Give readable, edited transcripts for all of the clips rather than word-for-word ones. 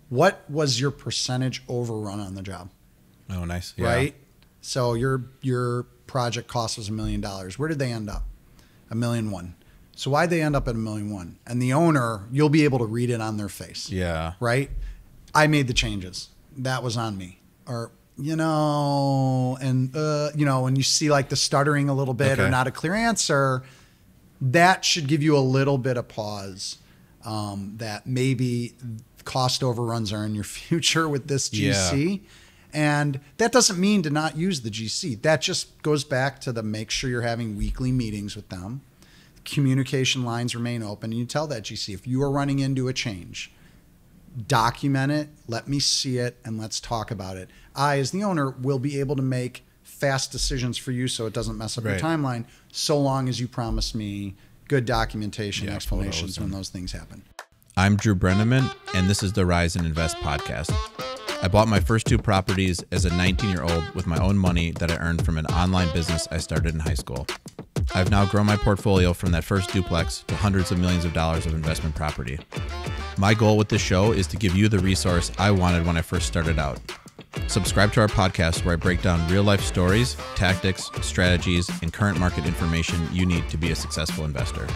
what was your percentage overrun on the job? Oh, nice. Yeah. Right? So your project cost was $1 million. Where did they end up? $1.1 million. So why'd they end up at $1.1 million? And the owner, you'll be able to read it on their face. Yeah. Right? I made the changes. That was on me. Or, and when you see like the stuttering a little bit or not a clear answer, that should give you a little bit of pause that maybe cost overruns are in your future with this GC. Yeah. And that doesn't mean to not use the GC. That just goes back to make sure you're having weekly meetings with them. Communication lines remain open. And you tell that GC, if you are running into a change, document it, let me see it, and let's talk about it. I, as the owner, will be able to make fast decisions for you so it doesn't mess up your timeline, so long as you promise me good documentation, explanations when those things happen. I'm Drew Breneman, and this is the Rise and Invest podcast. I bought my first 2 properties as a 19-year-old with my own money that I earned from an online business I started in high school. I've now grown my portfolio from that first duplex to hundreds of millions of dollars of investment property. My goal with this show is to give you the resource I wanted when I first started out. Subscribe to our podcast where I break down real-life stories, tactics, strategies, and current market information you need to be a successful investor.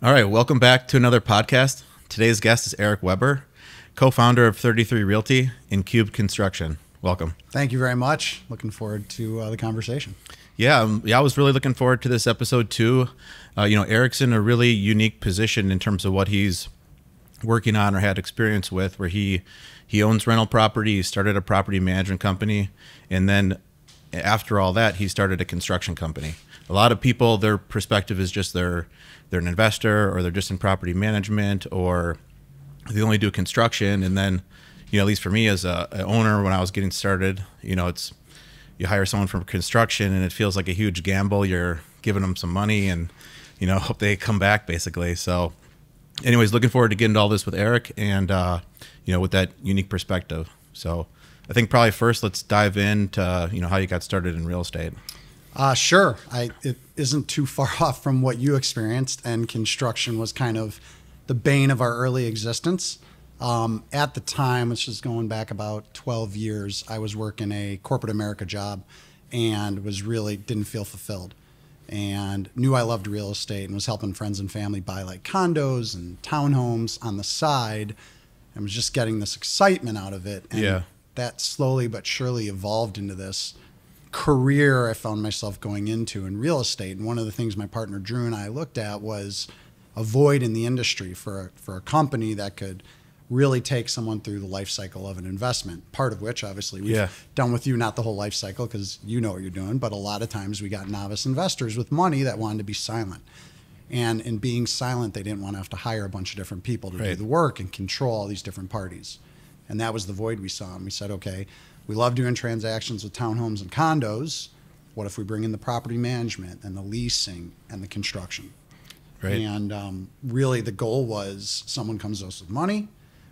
All right, welcome back to another podcast. Today's guest is Eric Weber, co-founder of 33 Realty and Cube Construction. Welcome. Thank you very much. Looking forward to the conversation. Yeah, I was really looking forward to this episode too. Eric's in a really unique position in terms of what he's working on or had experience with, where he owns rental property, he started a property management company, and then after all that, he started a construction company. A lot of people, their perspective is just they're an investor, or they're just in property management, or they only do construction. And then, at least for me as an owner, when I was getting started, it's you hire someone from construction and it feels like a huge gamble. You're giving them some money and, hope they come back basically. So anyways, looking forward to getting into all this with Eric and, with that unique perspective. So I think probably first let's dive into, how you got started in real estate. Sure. It isn't too far off from what you experienced, and construction was kind of the bane of our early existence. At the time, which is going back about 12 years, I was working a corporate America job and didn't feel fulfilled, and knew I loved real estate and was helping friends and family buy like condos and townhomes on the side, and was just getting this excitement out of it. And that slowly but surely evolved into this career I found myself going into in real estate. And one of the things my partner Drew and I looked at was a void in the industry for a company that could really take someone through the life cycle of an investment, part of which obviously we've done with you, not the whole life cycle because you know what you're doing, but a lot of times we got novice investors with money that wanted to be silent. And in being silent, they didn't want to have to hire a bunch of different people to do the work and control all these different parties. And that was the void we saw. And we said, okay, we love doing transactions with townhomes and condos. What if we bring in the property management and the leasing and the construction? Right. And really the goal was someone comes to us with money.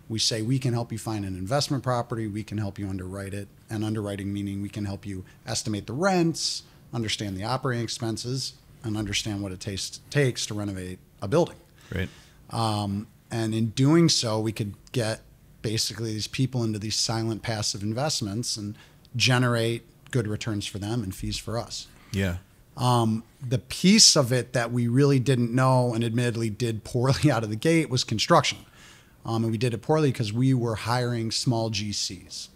We say, we can help you find an investment property. We can help you underwrite it. And underwriting meaning we can help you estimate the rents, understand the operating expenses, and understand what it takes to renovate a building. Right. And in doing so, we could get basically these people into these silent passive investments and generate good returns for them and fees for us. Yeah. The piece of it that we really didn't know and admittedly did poorly out of the gate was construction. And we did it poorly because we were hiring small GCs.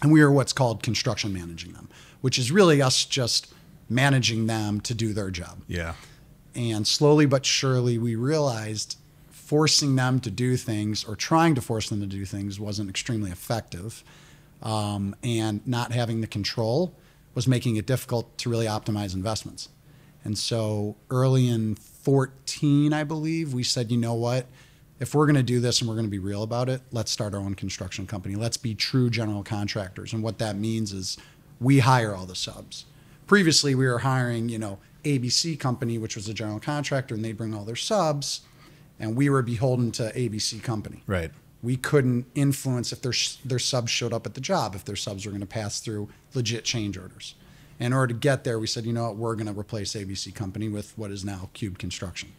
And we were what's called construction managing them, which is really us just managing them to do their job. Yeah. And slowly but surely we realized forcing them to do things or trying to force them to do things wasn't extremely effective. And not having the control was making it difficult to really optimize investments. And so early in 14, I believe, we said, you know what? If we're going to do this and we're going to be real about it, let's start our own construction company. Let's be true general contractors. And what that means is we hire all the subs. Previously, we were hiring, ABC company, which was a general contractor, and they'd bring all their subs, and we were beholden to ABC company. Right. We couldn't influence if their subs showed up at the job, if their subs were going to pass through legit change orders. In order to get there, we said, you know what, we're going to replace ABC company with what is now Cube Construction.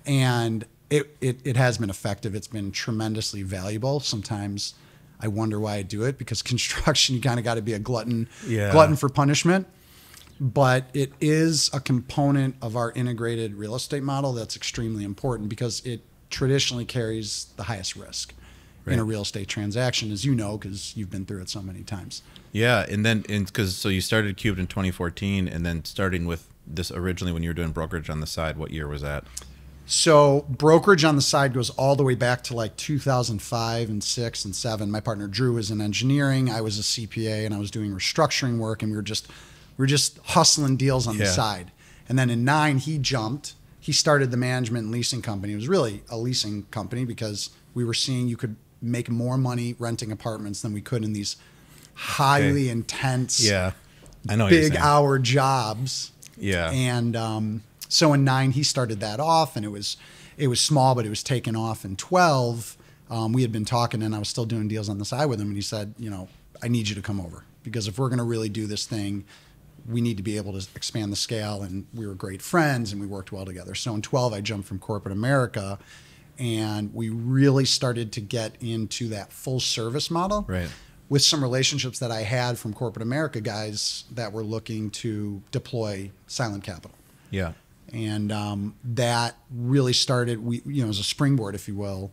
And it has been effective. It's been tremendously valuable. Sometimes I wonder why I do it, because construction, you kind of got to be a glutton for punishment. But it is a component of our integrated real estate model that's extremely important, because it traditionally carries the highest risk in a real estate transaction, as you know, because you've been through it so many times. Yeah, and then so you started Cubed in 2014, and then starting with this originally when you were doing brokerage on the side, what year was that? So brokerage on the side goes all the way back to like 2005 and 6 and 7. My partner Drew was in engineering. I was a CPA, and I was doing restructuring work, and we were just hustling deals on the side. And then in 9, he jumped. He started the management and leasing company. It was really a leasing company, because we were seeing you could make more money renting apartments than we could in these highly intense, big hour jobs. Yeah. And so in 9, he started that off, and it was small, but it was taken off. In 12, we had been talking, and I was still doing deals on the side with him. And he said, I need you to come over, because if we're going to really do this thing, we need to be able to expand the scale. And we were great friends, and we worked well together. So in 12, I jumped from corporate America, and we really started to get into that full service model. Right. With some relationships that I had from corporate America guys that were looking to deploy silent capital. Yeah. And that really started, as a springboard, if you will,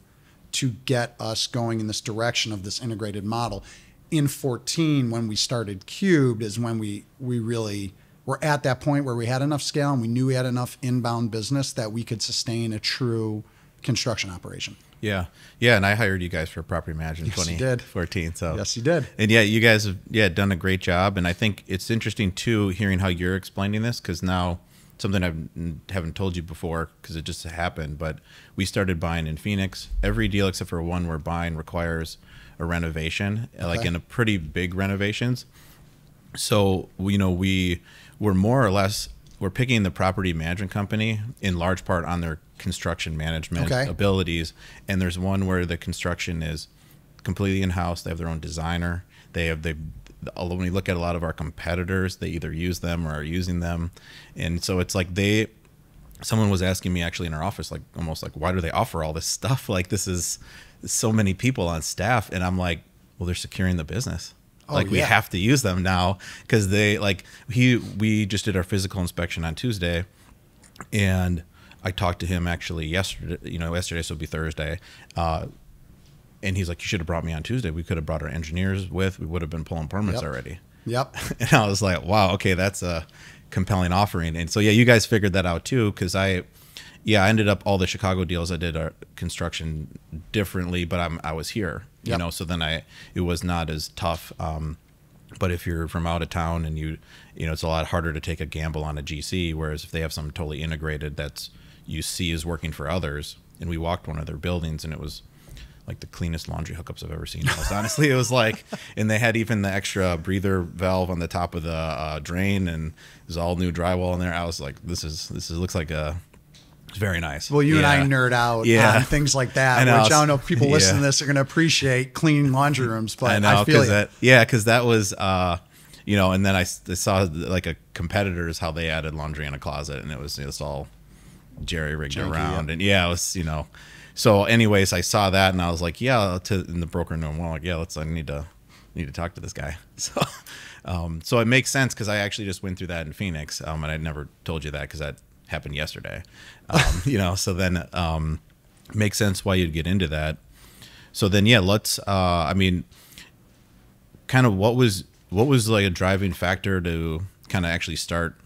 to get us going in this direction of this integrated model. In 14, when we started Cubed, is when we really were at that point where we had enough scale, and we knew we had enough inbound business that we could sustain a true construction operation. Yeah. Yeah. And I hired you guys for property management in 2014. So yes, you did. And you guys have done a great job. And I think it's interesting too, hearing how you're explaining this, because now something I haven't told you before, because it just happened, but we started buying in Phoenix. Every deal except for one we're buying requires a renovation, like in a pretty big renovations. So, we're more or less, we're picking the property management company in large part on their construction management abilities. And there's one where the construction is completely in-house. They have their own designer. When we look at a lot of our competitors, they either use them or are using them. And so it's like someone was asking me actually in our office, like almost like, why do they offer all this stuff? Like, this is so many people on staff. And I'm like, well, they're securing the business. We have to use them now, because we just did our physical inspection on Tuesday, and I talked to him actually yesterday, so it'd be Thursday. And he's like, you should have brought me on Tuesday. We could have brought our engineers with, we would have been pulling permits already. Yep. And I was like, wow, okay, that's a compelling offering. And so, you guys figured that out too. Cause I ended up all the Chicago deals. I did our construction differently, but I was here, so then it was not as tough. But if you're from out of town and it's a lot harder to take a gamble on a GC, whereas if they have something totally integrated that's you see is working for others. And we walked one of their buildings, and it was like the cleanest laundry hookups I've ever seen. Honestly, it was like, and they had even the extra breather valve on the top of the drain, and it was all new drywall in there. I was like, this looks like it's very nice. Well, you and I nerd out on things like that, which I don't know if people listening to this are going to appreciate clean laundry rooms, but I feel it. Because that was, and then I saw like a competitor's how they added laundry in a closet, and it was all jerry-rigged around. And it was, so anyways, I saw that, and I was like, in the broker room, well, like, I need to talk to this guy. So, so it makes sense, because I actually just went through that in Phoenix, and I never told you that because that happened yesterday. So then makes sense why you'd get into that. So then, let's, kind of what was like a driving factor to kind of actually start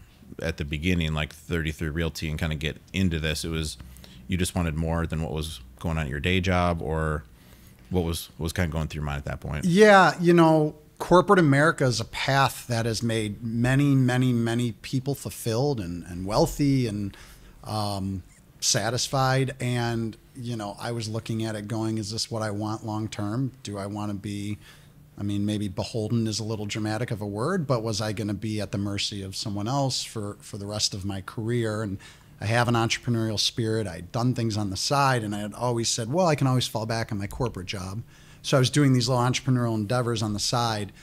at the beginning, like 33 Realty, and kind of get into this? It was, you just wanted more than what was going on at your day job, or what was kind of going through your mind at that point? Yeah. Corporate America is a path that has made many, many, many people fulfilled and wealthy and satisfied. And, I was looking at it going, is this what I want long term? Do I want to be, maybe beholden is a little dramatic of a word, but was I going to be at the mercy of someone else for the rest of my career? And I have an entrepreneurial spirit. I'd done things on the side, and I had always said, well, I can always fall back on my corporate job. So I was doing these little entrepreneurial endeavors on the side.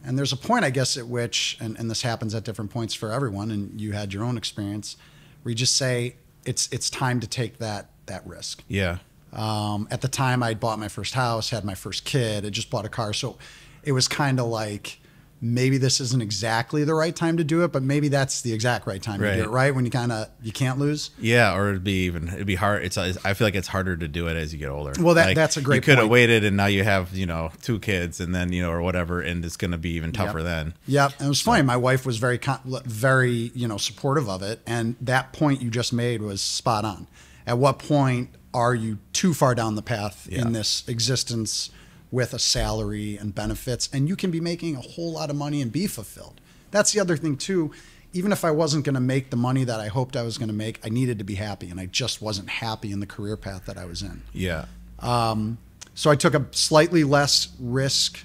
And there's a point, I guess, at which, and this happens at different points for everyone, and you had your own experience, where you just say, it's time to take that risk. Yeah. At the time, I'd bought my first house, had my first kid, I just bought a car. So it was kind of like, maybe this isn't exactly the right time to do it, but maybe that's the exact right time to do it, right? When you can't lose. Yeah, or it'd be hard. I feel like it's harder to do it as you get older. Well, that's a great point. You could have waited, and now you have, 2 kids, and then, or whatever, and it's going to be even tougher then. Yep. And it was funny. My wife was very, very, supportive of it. And that point you just made was spot on. At what point are you too far down the path in this existence with a salary and benefits, and you can be making a whole lot of money and be fulfilled? That's the other thing too. Even if I wasn't going to make the money that I hoped I was going to make, I needed to be happy, and I just wasn't happy in the career path that I was in. Yeah. So I took a slightly risk-averse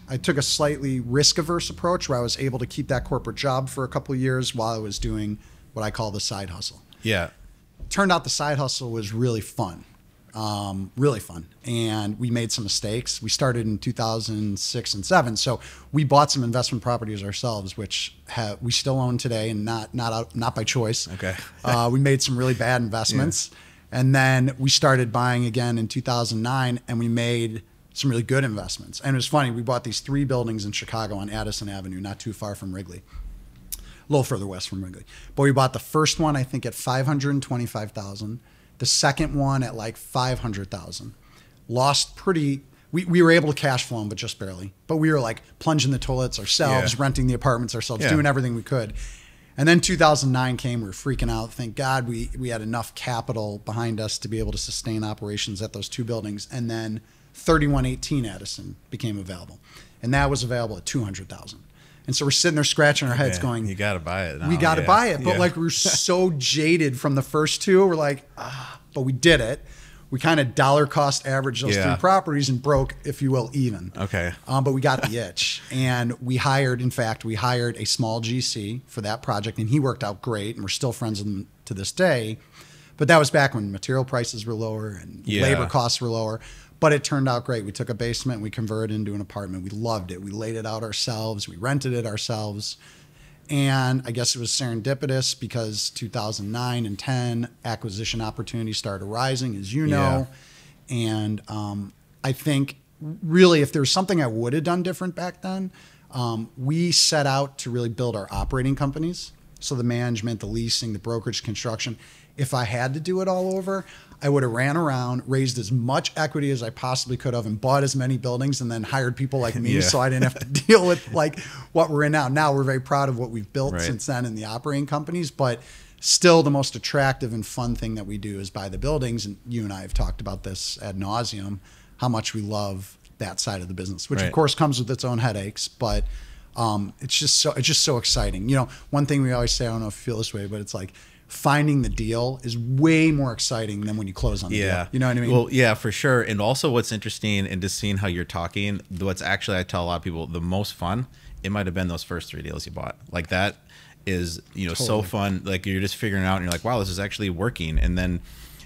approach, where I was able to keep that corporate job for a couple of years while I was doing what I call the side hustle. Yeah. Turned out the side hustle was really fun. And we made some mistakes. We started in 2006 and 2007. So we bought some investment properties ourselves, which we still own today, and not by choice. Okay. We made some really bad investments. Yeah. And then we started buying again in 2009, and we made some really good investments. And it was funny. We bought these 3 buildings in Chicago on Addison Avenue, not too far from Wrigley. A little further west from Wrigley. But we bought the first one, I think, at $525,000. The second one at like $500,000. Lost pretty. We were able to cash flow them, but just barely. But we were like plunging the toilets ourselves, renting the apartments ourselves, doing everything we could. And then 2009 came. We were freaking out. Thank God we had enough capital behind us to be able to sustain operations at those 2 buildings. And then 3118 Addison became available, and that was available at $200,000. And so we're sitting there scratching our heads going, you got to buy it now. We got to buy it. But like, we're so jaded from the first 2. We're like, but we did it. We kind of dollar cost averaged those 3 properties and broke, if you will, even. Okay. But we got the itch, and we hired a small GC for that project, and he worked out great, and we're still friends with him to this day. But that was back when material prices were lower and labor costs were lower. But it turned out great. We took a basement, we converted it into an apartment. We loved it. We laid it out ourselves. We rented it ourselves. And I guess it was serendipitous because 2009 and 10 acquisition opportunities started rising, as you know. Yeah. And I think really, if there's something I would have done different back then, we set out to really build our operating companies. So the management, the leasing, the brokerage, construction. If I had to do it all over, I would have ran around, raised as much equity as I possibly could have, and bought as many buildings, and then hired people like me so I didn't have to deal with like what we're in now. Now we're very proud of what we've built since then in the operating companies, but still the most attractive and fun thing that we do is buy the buildings. And you and I have talked about this ad nauseum, how much we love that side of the business, which of course comes with its own headaches, but it's just so exciting. One thing we always say, I don't know if you feel this way, but it's like, finding the deal is way more exciting than when you close on the deal. You know what I mean? Well, yeah, for sure. And also what's interesting and just seeing how you're talking, what's actually, I tell a lot of people, the most fun, it might have been those first 3 deals you bought. Like that is, so fun. Like you're just figuring out and you're like, wow, this is actually working. And then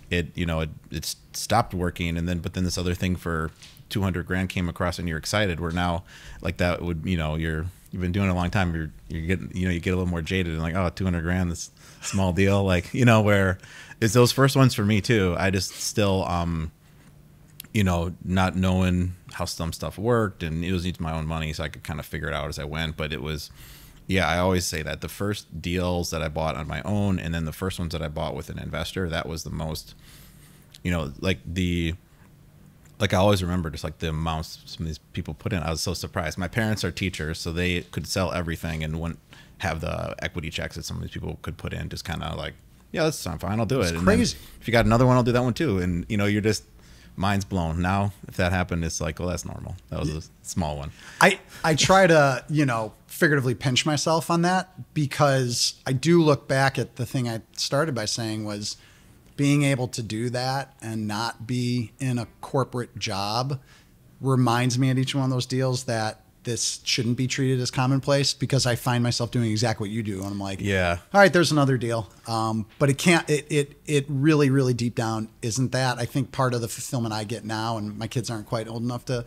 it stopped working. And but then this other thing for $200,000 came across and you're excited. Where now like that would, you've been doing it a long time. You're getting, you get a little more jaded and like, oh, $200,000, this small deal. Like, where it's those first ones for me too. I just still, not knowing how some stuff worked, and it was my own money. So I could kind of figure it out as I went, but it was, I always say that the first deals that I bought on my own, and then the first ones that I bought with an investor, that was the most, I always remember just like the amounts some of these people put in. I was so surprised. My parents are teachers, so they could sell everything and wouldn't have the equity checks that some of these people could put in. Just kind of like, that's fine, I'll do it. It's crazy. If you got another one, I'll do that one too. And you're just, mind's blown. Now, if that happened, it's like, well, that's normal. That was a small one. I try to, figuratively pinch myself on that, because I do look back at the thing I started by saying was, being able to do that and not be in a corporate job reminds me at each one of those deals that this shouldn't be treated as commonplace, because I find myself doing exactly what you do. And I'm like, all right, there's another deal. But it can't, it really, really deep down isn't that. I think part of the fulfillment I get now, and my kids aren't quite old enough to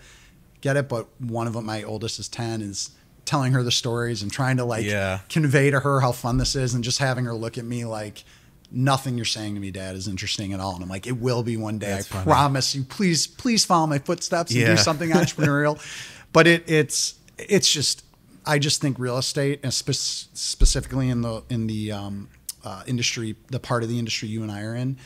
get it, but one of them, my oldest is 10, is telling her the stories and trying to convey to her how fun this is, and just having her look at me like, nothing you're saying to me, Dad, is interesting at all. And I'm like, it will be one day. That's I funny. promise you. Please follow my footsteps and Yeah. do something entrepreneurial. But it's just, I just think real estate, and specifically in the industry, the part of the industry you and I are in,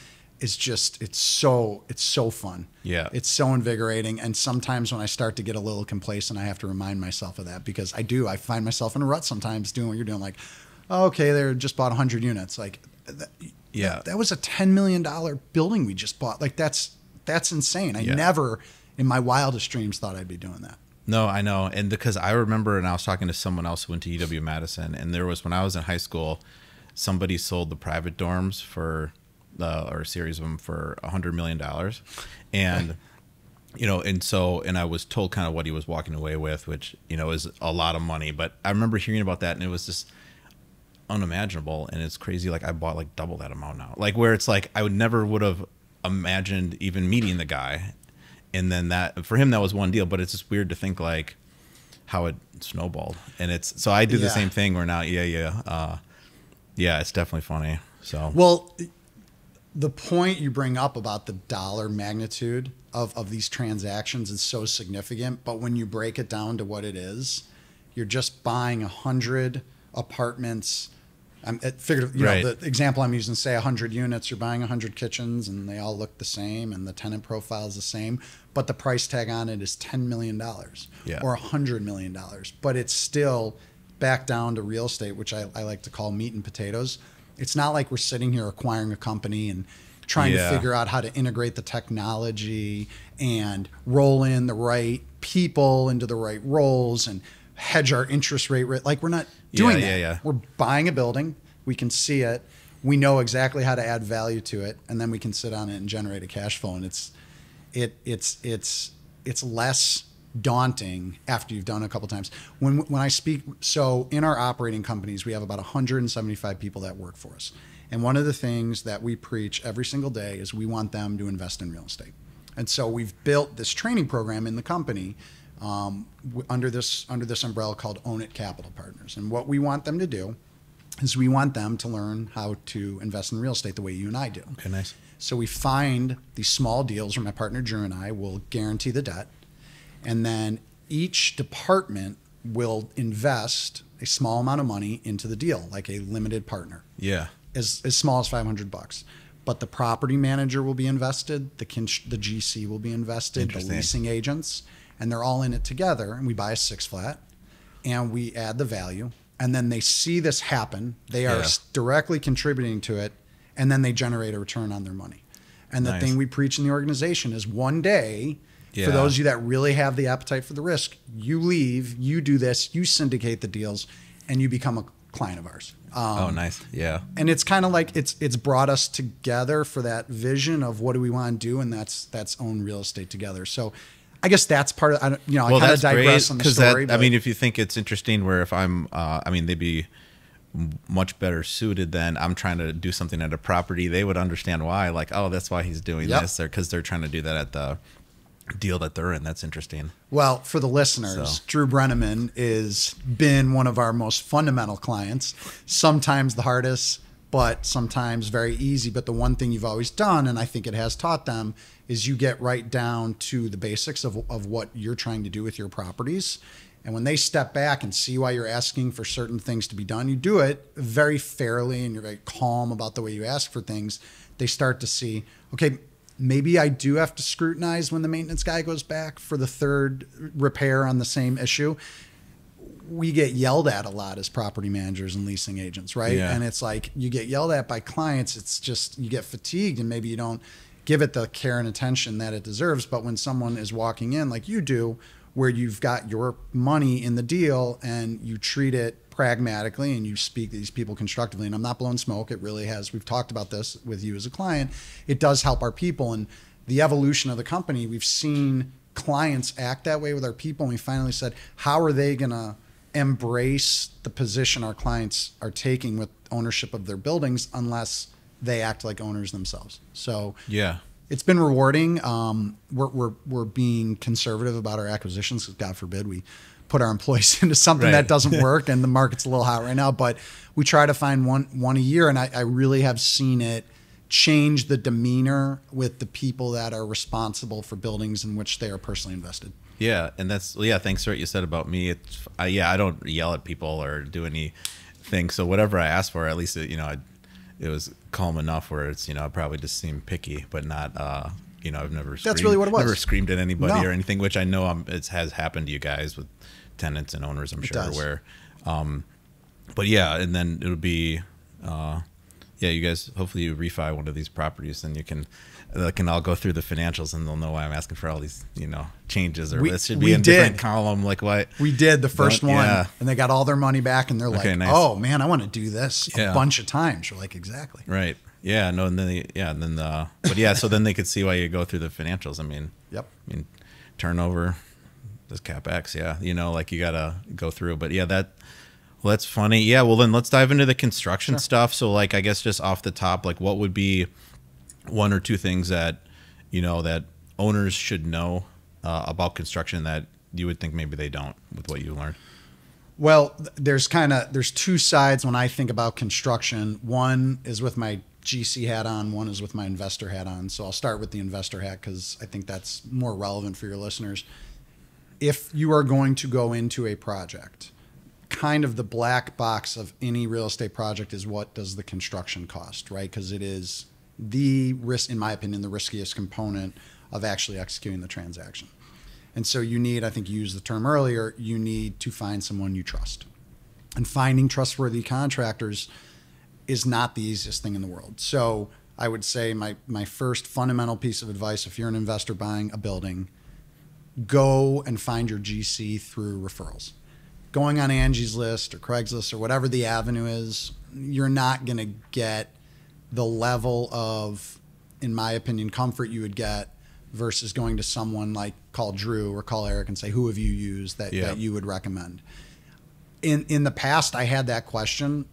is just, it's so fun. Yeah. It's so invigorating. And sometimes when I start to get a little complacent, I have to remind myself of that, because I find myself in a rut sometimes doing what you're doing. Like, oh, okay, they just bought 100 units. Like, that was a $10 million building we just bought. Like, that's insane. I never in my wildest dreams thought I'd be doing that. No, I know. And because I remember, and I was talking to someone else who went to UW-Madison, and there was, when I was in high school, somebody sold the private dorms for, or a series of them, for $100 million. And, you know, and I was told kind of what he was walking away with, which, you know, is a lot of money. But I remember hearing about that, and it was just unimaginable. And it's crazy. Like, I bought like double that amount now. Like, where it's like, I would have imagined even meeting the guy. And then that, for him, that was one deal. But it's just weird to think like how it snowballed. And it's, so I do the same thing where now, it's definitely funny. So, well, the point you bring up about the dollar magnitude of these transactions is so significant. But when you break it down to what it is, you're just buying 100 apartments. I figured, you know, the example I'm using, say 100 units, you're buying 100 kitchens and they all look the same and the tenant profile is the same, but the price tag on it is $10 million or $100 million. But it's still back down to real estate, which I like to call meat and potatoes. It's not like we're sitting here acquiring a company and trying to figure out how to integrate the technology and roll in the right people into the right roles and hedge our interest rate. Like, we're not doing that. We're buying a building. We can see it. We know exactly how to add value to it, and then we can sit on it and generate a cash flow. And it's less daunting after you've done it a couple times. When I speak, so in our operating companies, we have about 175 people that work for us. And one of the things that we preach every single day is we want them to invest in real estate. And so we've built this training program in the company under this umbrella called Own It Capital Partners. And what we want them to do is we want them to learn how to invest in real estate the way you and I do. Okay, nice. So we find these small deals where my partner Drew and I will guarantee the debt. And then each department will invest a small amount of money into the deal, like a limited partner. Yeah. As small as $500. But the property manager will be invested, the GC will be invested, the leasing agents, and they're all in it together. And we buy a 6-flat and we add the value. And then they see this happen. They are directly contributing to it. And then they generate a return on their money. And the thing we preach in the organization is one day, for those of you that really have the appetite for the risk, you leave, you do this, you syndicate the deals, and you become a client of ours. Oh, nice. Yeah. And it's kind of like it's brought us together for that vision of what do we want to do, and that's own real estate together. So I guess that's part of, I kind of digress on the story. I mean, if you think it's interesting where if I'm, they'd be much better suited than I'm trying to do something at a property, they would understand why, like, oh, that's why he's doing this, or because they're trying to do that at the deal that they're in. That's interesting. Well, for the listeners, Drew Breneman is been one of our most fundamental clients, sometimes the hardest, but sometimes very easy. But the one thing you've always done, and I think it has taught them, is you get right down to the basics of what you're trying to do with your properties. And when they step back and see why you're asking for certain things to be done, you do it very fairly and you're very calm about the way you ask for things. They start to see, okay, maybe I do have to scrutinize when the maintenance guy goes back for the third repair on the same issue. We get yelled at a lot as property managers and leasing agents, right? Yeah. And it's like you get yelled at by clients. It's just you get fatigued and maybe you don't give it the care and attention that it deserves. But when someone is walking in like you do, where you've got your money in the deal and you treat it pragmatically and you speak to these people constructively, and I'm not blowing smoke, it really has, we've talked about this with you as a client, it does help our people. And the evolution of the company, we've seen clients act that way with our people, and we finally said, how are they going to embrace the position our clients are taking with ownership of their buildings unless they act like owners themselves? So yeah, it's been rewarding. We're being conservative about our acquisitions, because God forbid we put our employees into something that doesn't work, and the market's a little hot right now, but we try to find one a year. And I really have seen it change the demeanor with the people that are responsible for buildings in which they are personally invested. Yeah. And that's, thanks for what you said about me. I don't yell at people or do anything. So whatever I ask for, at least, it was calm enough where it's, I probably just seem picky, but not, I've never That's really what it was. Never screamed at anybody or anything, which I know it has happened to you guys with tenants and owners, I'm sure, where, but yeah, and then it would be, you guys, hopefully you refi one of these properties, then they can all go through the financials and they'll know why I'm asking for all these, changes, or this should be in different column. Like what we did the first one, and they got all their money back, and they're like, nice. Oh man, I want to do this a bunch of times. You're like, exactly. Right. Yeah. No. And then, so then they could see why you go through the financials. I mean, turnover, this CapEx. Yeah. Like you got to go through, but that's funny. Yeah. Well, then let's dive into the construction stuff. So like, I guess just off the top, like what would be one or two things that, that owners should know about construction that you would think maybe they don't with what you learned? Well, there's two sides when I think about construction. One is with my GC hat on, one is with my investor hat on. So I'll start with the investor hat because I think that's more relevant for your listeners. If you are going to go into a project, kind of the black box of any real estate project is what does the construction cost, right? Because it is the risk, in my opinion, the riskiest component of actually executing the transaction. And so you need, I think you used the term earlier, you need to find someone you trust. And finding trustworthy contractors is not the easiest thing in the world. So I would say my first fundamental piece of advice, if you're an investor buying a building, go and find your GC through referrals. Going on Angie's List or Craigslist or whatever the avenue is, you're not going to get the level of, in my opinion, comfort you would get versus going to someone like call Drew or call Eric and say, who have you used that you would recommend? In the past, I had that question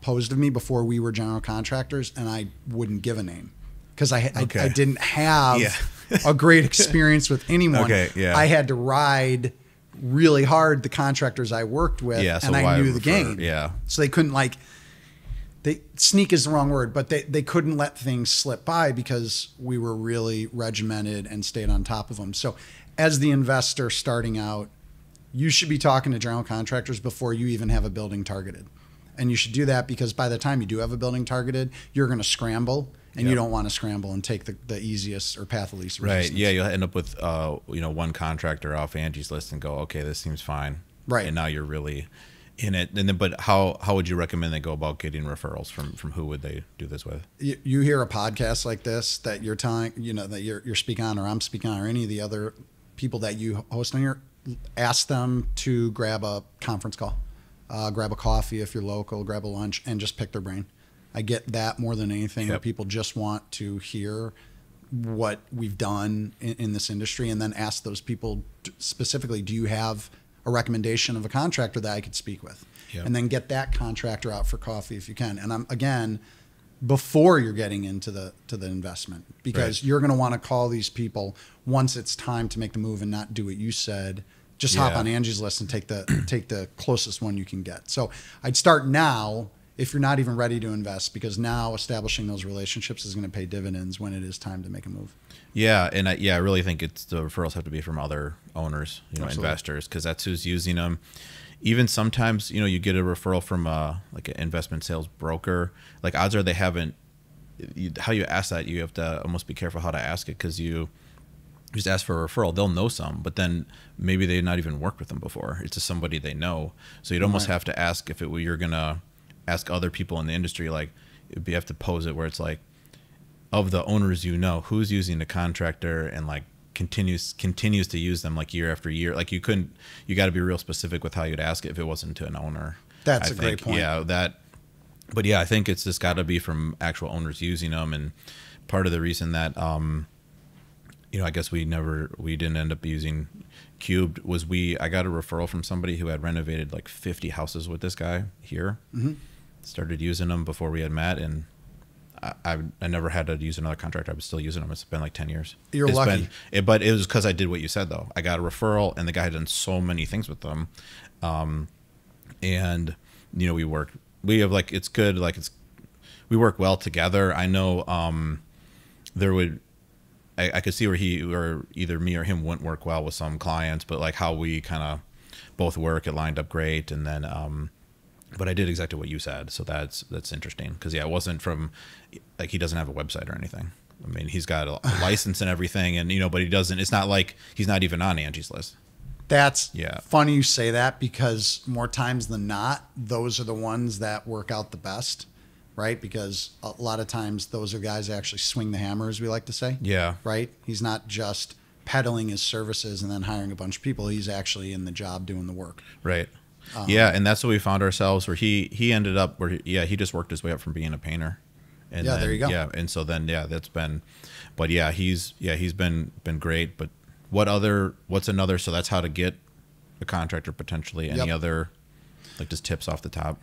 posed of me before we were general contractors, and I wouldn't give a name because I didn't have a great experience with anyone. I had to ride really hard the contractors I worked with, and I knew the game. So they couldn't sneak is the wrong word, but they couldn't let things slip by because we were really regimented and stayed on top of them. So as the investor starting out, you should be talking to general contractors before you even have a building targeted. And you should do that because by the time you do have a building targeted, you're going to scramble, and you don't want to scramble and take the easiest or path of least resistance. Right. Yeah. You'll end up with, one contractor off Angie's List and go, okay, this seems fine. Right. And now you're really in it. And then, but how would you recommend they go about getting referrals from who would they do this with? You hear a podcast like this that you're telling, that you're speaking on, or I'm speaking on, or any of the other people that you host on here, ask them to grab a conference call, grab a coffee if you're local, grab a lunch, and just pick their brain. I get that more than anything, where people just want to hear what we've done in this industry, and then ask those people specifically, do you have a recommendation of a contractor that I could speak with? And then get that contractor out for coffee if you can. And again, before you're getting into the investment, because you're going to want to call these people once it's time to make the move and not do what you said. Just hop on Angie's List and take the closest one you can get. So I'd start now if you're not even ready to invest, because now establishing those relationships is going to pay dividends when it is time to make a move. Yeah, and I really think the referrals have to be from other owners, investors, because that's who's using them. Even sometimes, you get a referral from like an investment sales broker. Like odds are they haven't. How you ask that, you have to almost be careful how to ask it, because you just ask for a referral. They'll know some, but then maybe they've not even worked with them before. It's just somebody they know. So you'd almost have to ask if you're gonna ask other people in the industry, like you have to pose it where it's like, of the owners, who's using the contractor and like continues to use them like year after year. Like you got to be real specific with how you'd ask it if it wasn't to an owner. That's a great point. But I think it's just got to be from actual owners using them. And part of the reason that, I guess we didn't end up using Cubed was I got a referral from somebody who had renovated like 50 houses with this guy here. Started using them before we had met, and I never had to use another contractor. I was still using them. It's been like 10 years. You're lucky. But it was because I did what you said, though. I got a referral, and the guy had done so many things with them. And, we have like, it's good. Like we work well together. I know I could see where either me or him wouldn't work well with some clients, but like how we kind of both work, it lined up great. And then, but I did exactly what you said. So that's interesting. Cause it wasn't from like, he doesn't have a website or anything. I mean, he's got a license and everything and, but it's not like he's not even on Angie's List. That's funny you say that because more times than not, those are the ones that work out the best, right? Because a lot of times those are guys that actually swing the hammer, as we like to say. Yeah. Right? He's not just peddling his services and then hiring a bunch of people. He's actually in the job doing the work. Right. And that's what we found ourselves where he ended up he just worked his way up from being a painter. And there you go. Yeah. And so then, that's been, but he's been great. But what's another, so that's how to get a contractor potentially. Any other, like just tips off the top?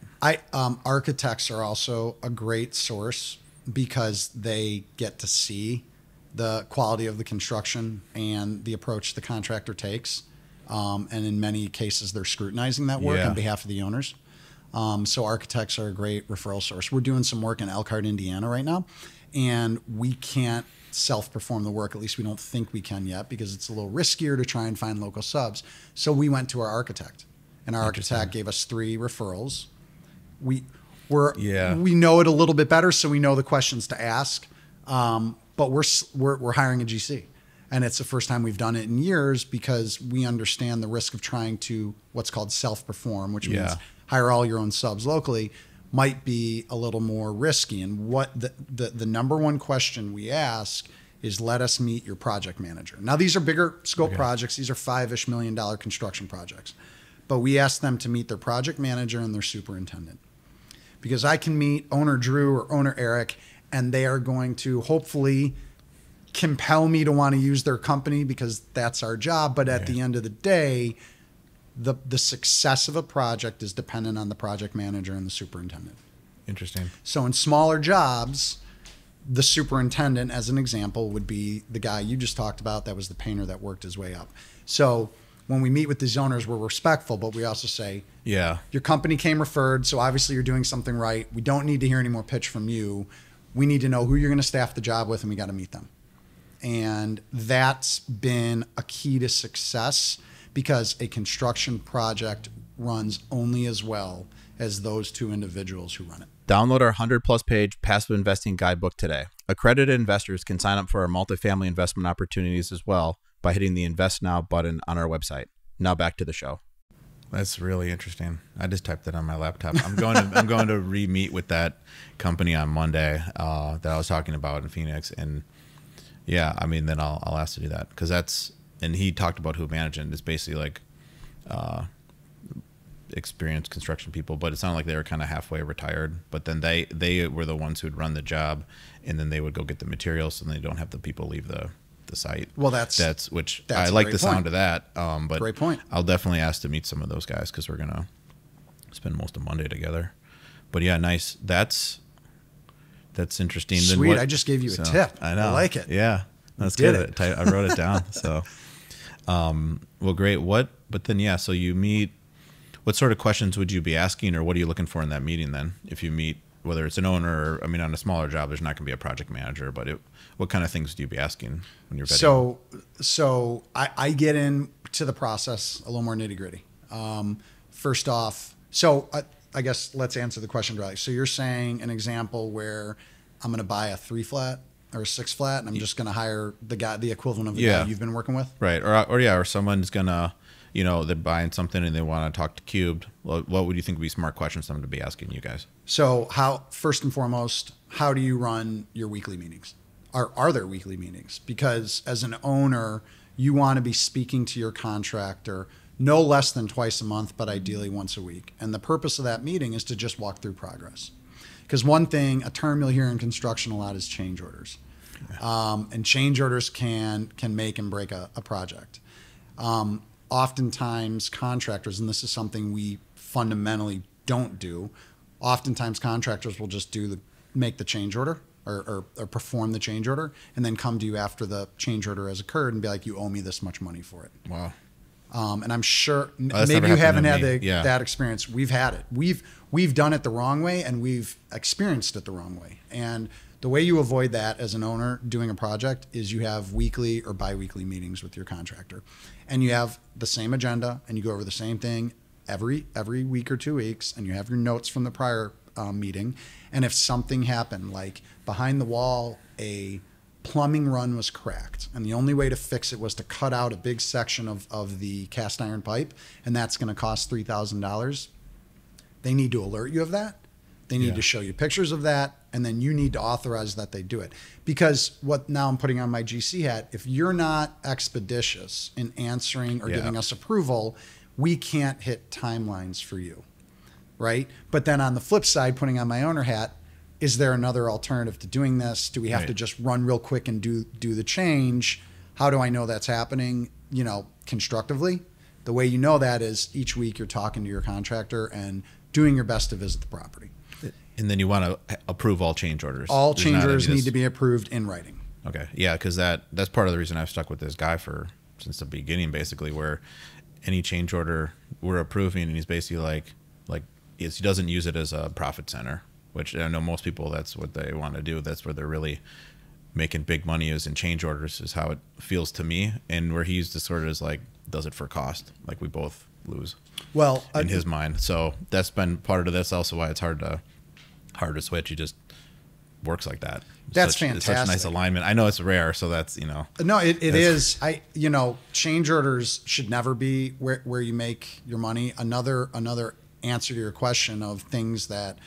Architects are also a great source because they get to see the quality of the construction and the approach the contractor takes. And in many cases, they're scrutinizing that work on behalf of the owners. So architects are a great referral source. We're doing some work in Elkhart, Indiana right now, and we can't self-perform the work. At least we don't think we can yet because it's a little riskier to try and find local subs. So we went to our architect, and our architect gave us 3 referrals. We know it a little bit better, so we know the questions to ask. But we're hiring a GC, and it's the first time we've done it in years because we understand the risk of trying to what's called self-perform, which means hire all your own subs locally, might be a little more risky. And what the number one question we ask is, let us meet your project manager. Now, these are bigger scope projects. These are $5-ish million construction projects. But we ask them to meet their project manager and their superintendent. Because I can meet owner Drew or owner Eric, and they are going to hopefully compel me to want to use their company because that's our job. But at the end of the day, the success of a project is dependent on the project manager and the superintendent. Interesting. So in smaller jobs, the superintendent, as an example, would be the guy you just talked about. That was the painter that worked his way up. So when we meet with these owners, we're respectful, but we also say, your company came referred, so obviously you're doing something right. We don't need to hear any more pitch from you. We need to know who you're going to staff the job with, and we got to meet them. And that's been a key to success because a construction project runs only as well as those 2 individuals who run it. Download our 100-plus page passive investing guidebook today. Accredited investors can sign up for our multifamily investment opportunities as well by hitting the Invest Now button on our website. Now back to the show. That's really interesting. I just typed it on my laptop. I'm going to re-meet with that company on Monday that I was talking about in Phoenix, and then I'll ask to do that because and he talked about who managing. It's basically like experienced construction people, but it sounded like they were kind of halfway retired. But then they were the ones who'd run the job, and then they would go get the materials, and they don't have the people leave the site. Well, that's I like the sound of that. But great point. I'll definitely ask to meet some of those guys because we're gonna spend most of Monday together. But nice. That's interesting. Sweet. Then I just gave you a tip. I know. I like it. Yeah, that's good. I wrote it down. So, well, great. So you meet. What sort of questions would you be asking, or what are you looking for in that meeting then? If you meet, whether it's an owner, or, on a smaller job, there's not going to be a project manager, but what kind of things do you be asking when you're vetting? So I get into the process a little more nitty gritty. First off, I guess let's answer the question directly. So you're saying an example where I'm going to buy a 3-flat or a 6-flat, and I'm just going to hire the equivalent of the guy you've been working with, right? Or someone's gonna. They're buying something and they want to talk to Cubed. What would you think would be smart questions for them to be asking you guys? So first and foremost, how do you run your weekly meetings? Are there weekly meetings? Because as an owner, you want to be speaking to your contractor no less than twice a month, but ideally once a week. And the purpose of that meeting is to just walk through progress. Because a term you'll hear in construction a lot is change orders. And change orders can make and break a project. Oftentimes contractors, and this is something we fundamentally don't do, oftentimes contractors will just make the change order or perform the change order, and then come to you after the change order has occurred and be like, you owe me this much money for it. Wow. And I'm sure Maybe you haven't had that experience. We've had it. We've done it the wrong way, and we've experienced it the wrong way. And the way you avoid that as an owner doing a project is you have weekly or biweekly meetings with your contractor, and you have the same agenda, and you go over the same thing every week or 2 weeks, and you have your notes from the prior meeting. And if something happened, like behind the wall, a plumbing run was cracked, and the only way to fix it was to cut out a big section of the cast iron pipe, and that's going to cost $3,000. They need to alert you of that. They need to show you pictures of that, and then you need to authorize that they do it. Because now I'm putting on my GC hat, if you're not expeditious in answering or giving us approval, we can't hit timelines for you, right? But then on the flip side, putting on my owner hat, is there another alternative to doing this? Do we have to just run real quick and do the change? How do I know that's happening, constructively? The way you know that is each week you're talking to your contractor and doing your best to visit the property. And then you want to approve all change orders. All change orders need to be approved in writing. Okay. Yeah, because that's part of the reason I've stuck with this guy since the beginning, basically, where any change order we're approving, and he's basically like he doesn't use it as a profit center, which I know most people, that's what they want to do. That's where they're really making big money, is in change orders, is how it feels to me. And where he used to sort of is like, does it for cost. Like we both lose in his mind. So that's been part of this also why it's hard to switch. He just works like that. That's fantastic. It's such a nice alignment. I know it's rare, so that's, No, it is. Change orders should never be where you make your money. Another answer to your question of things that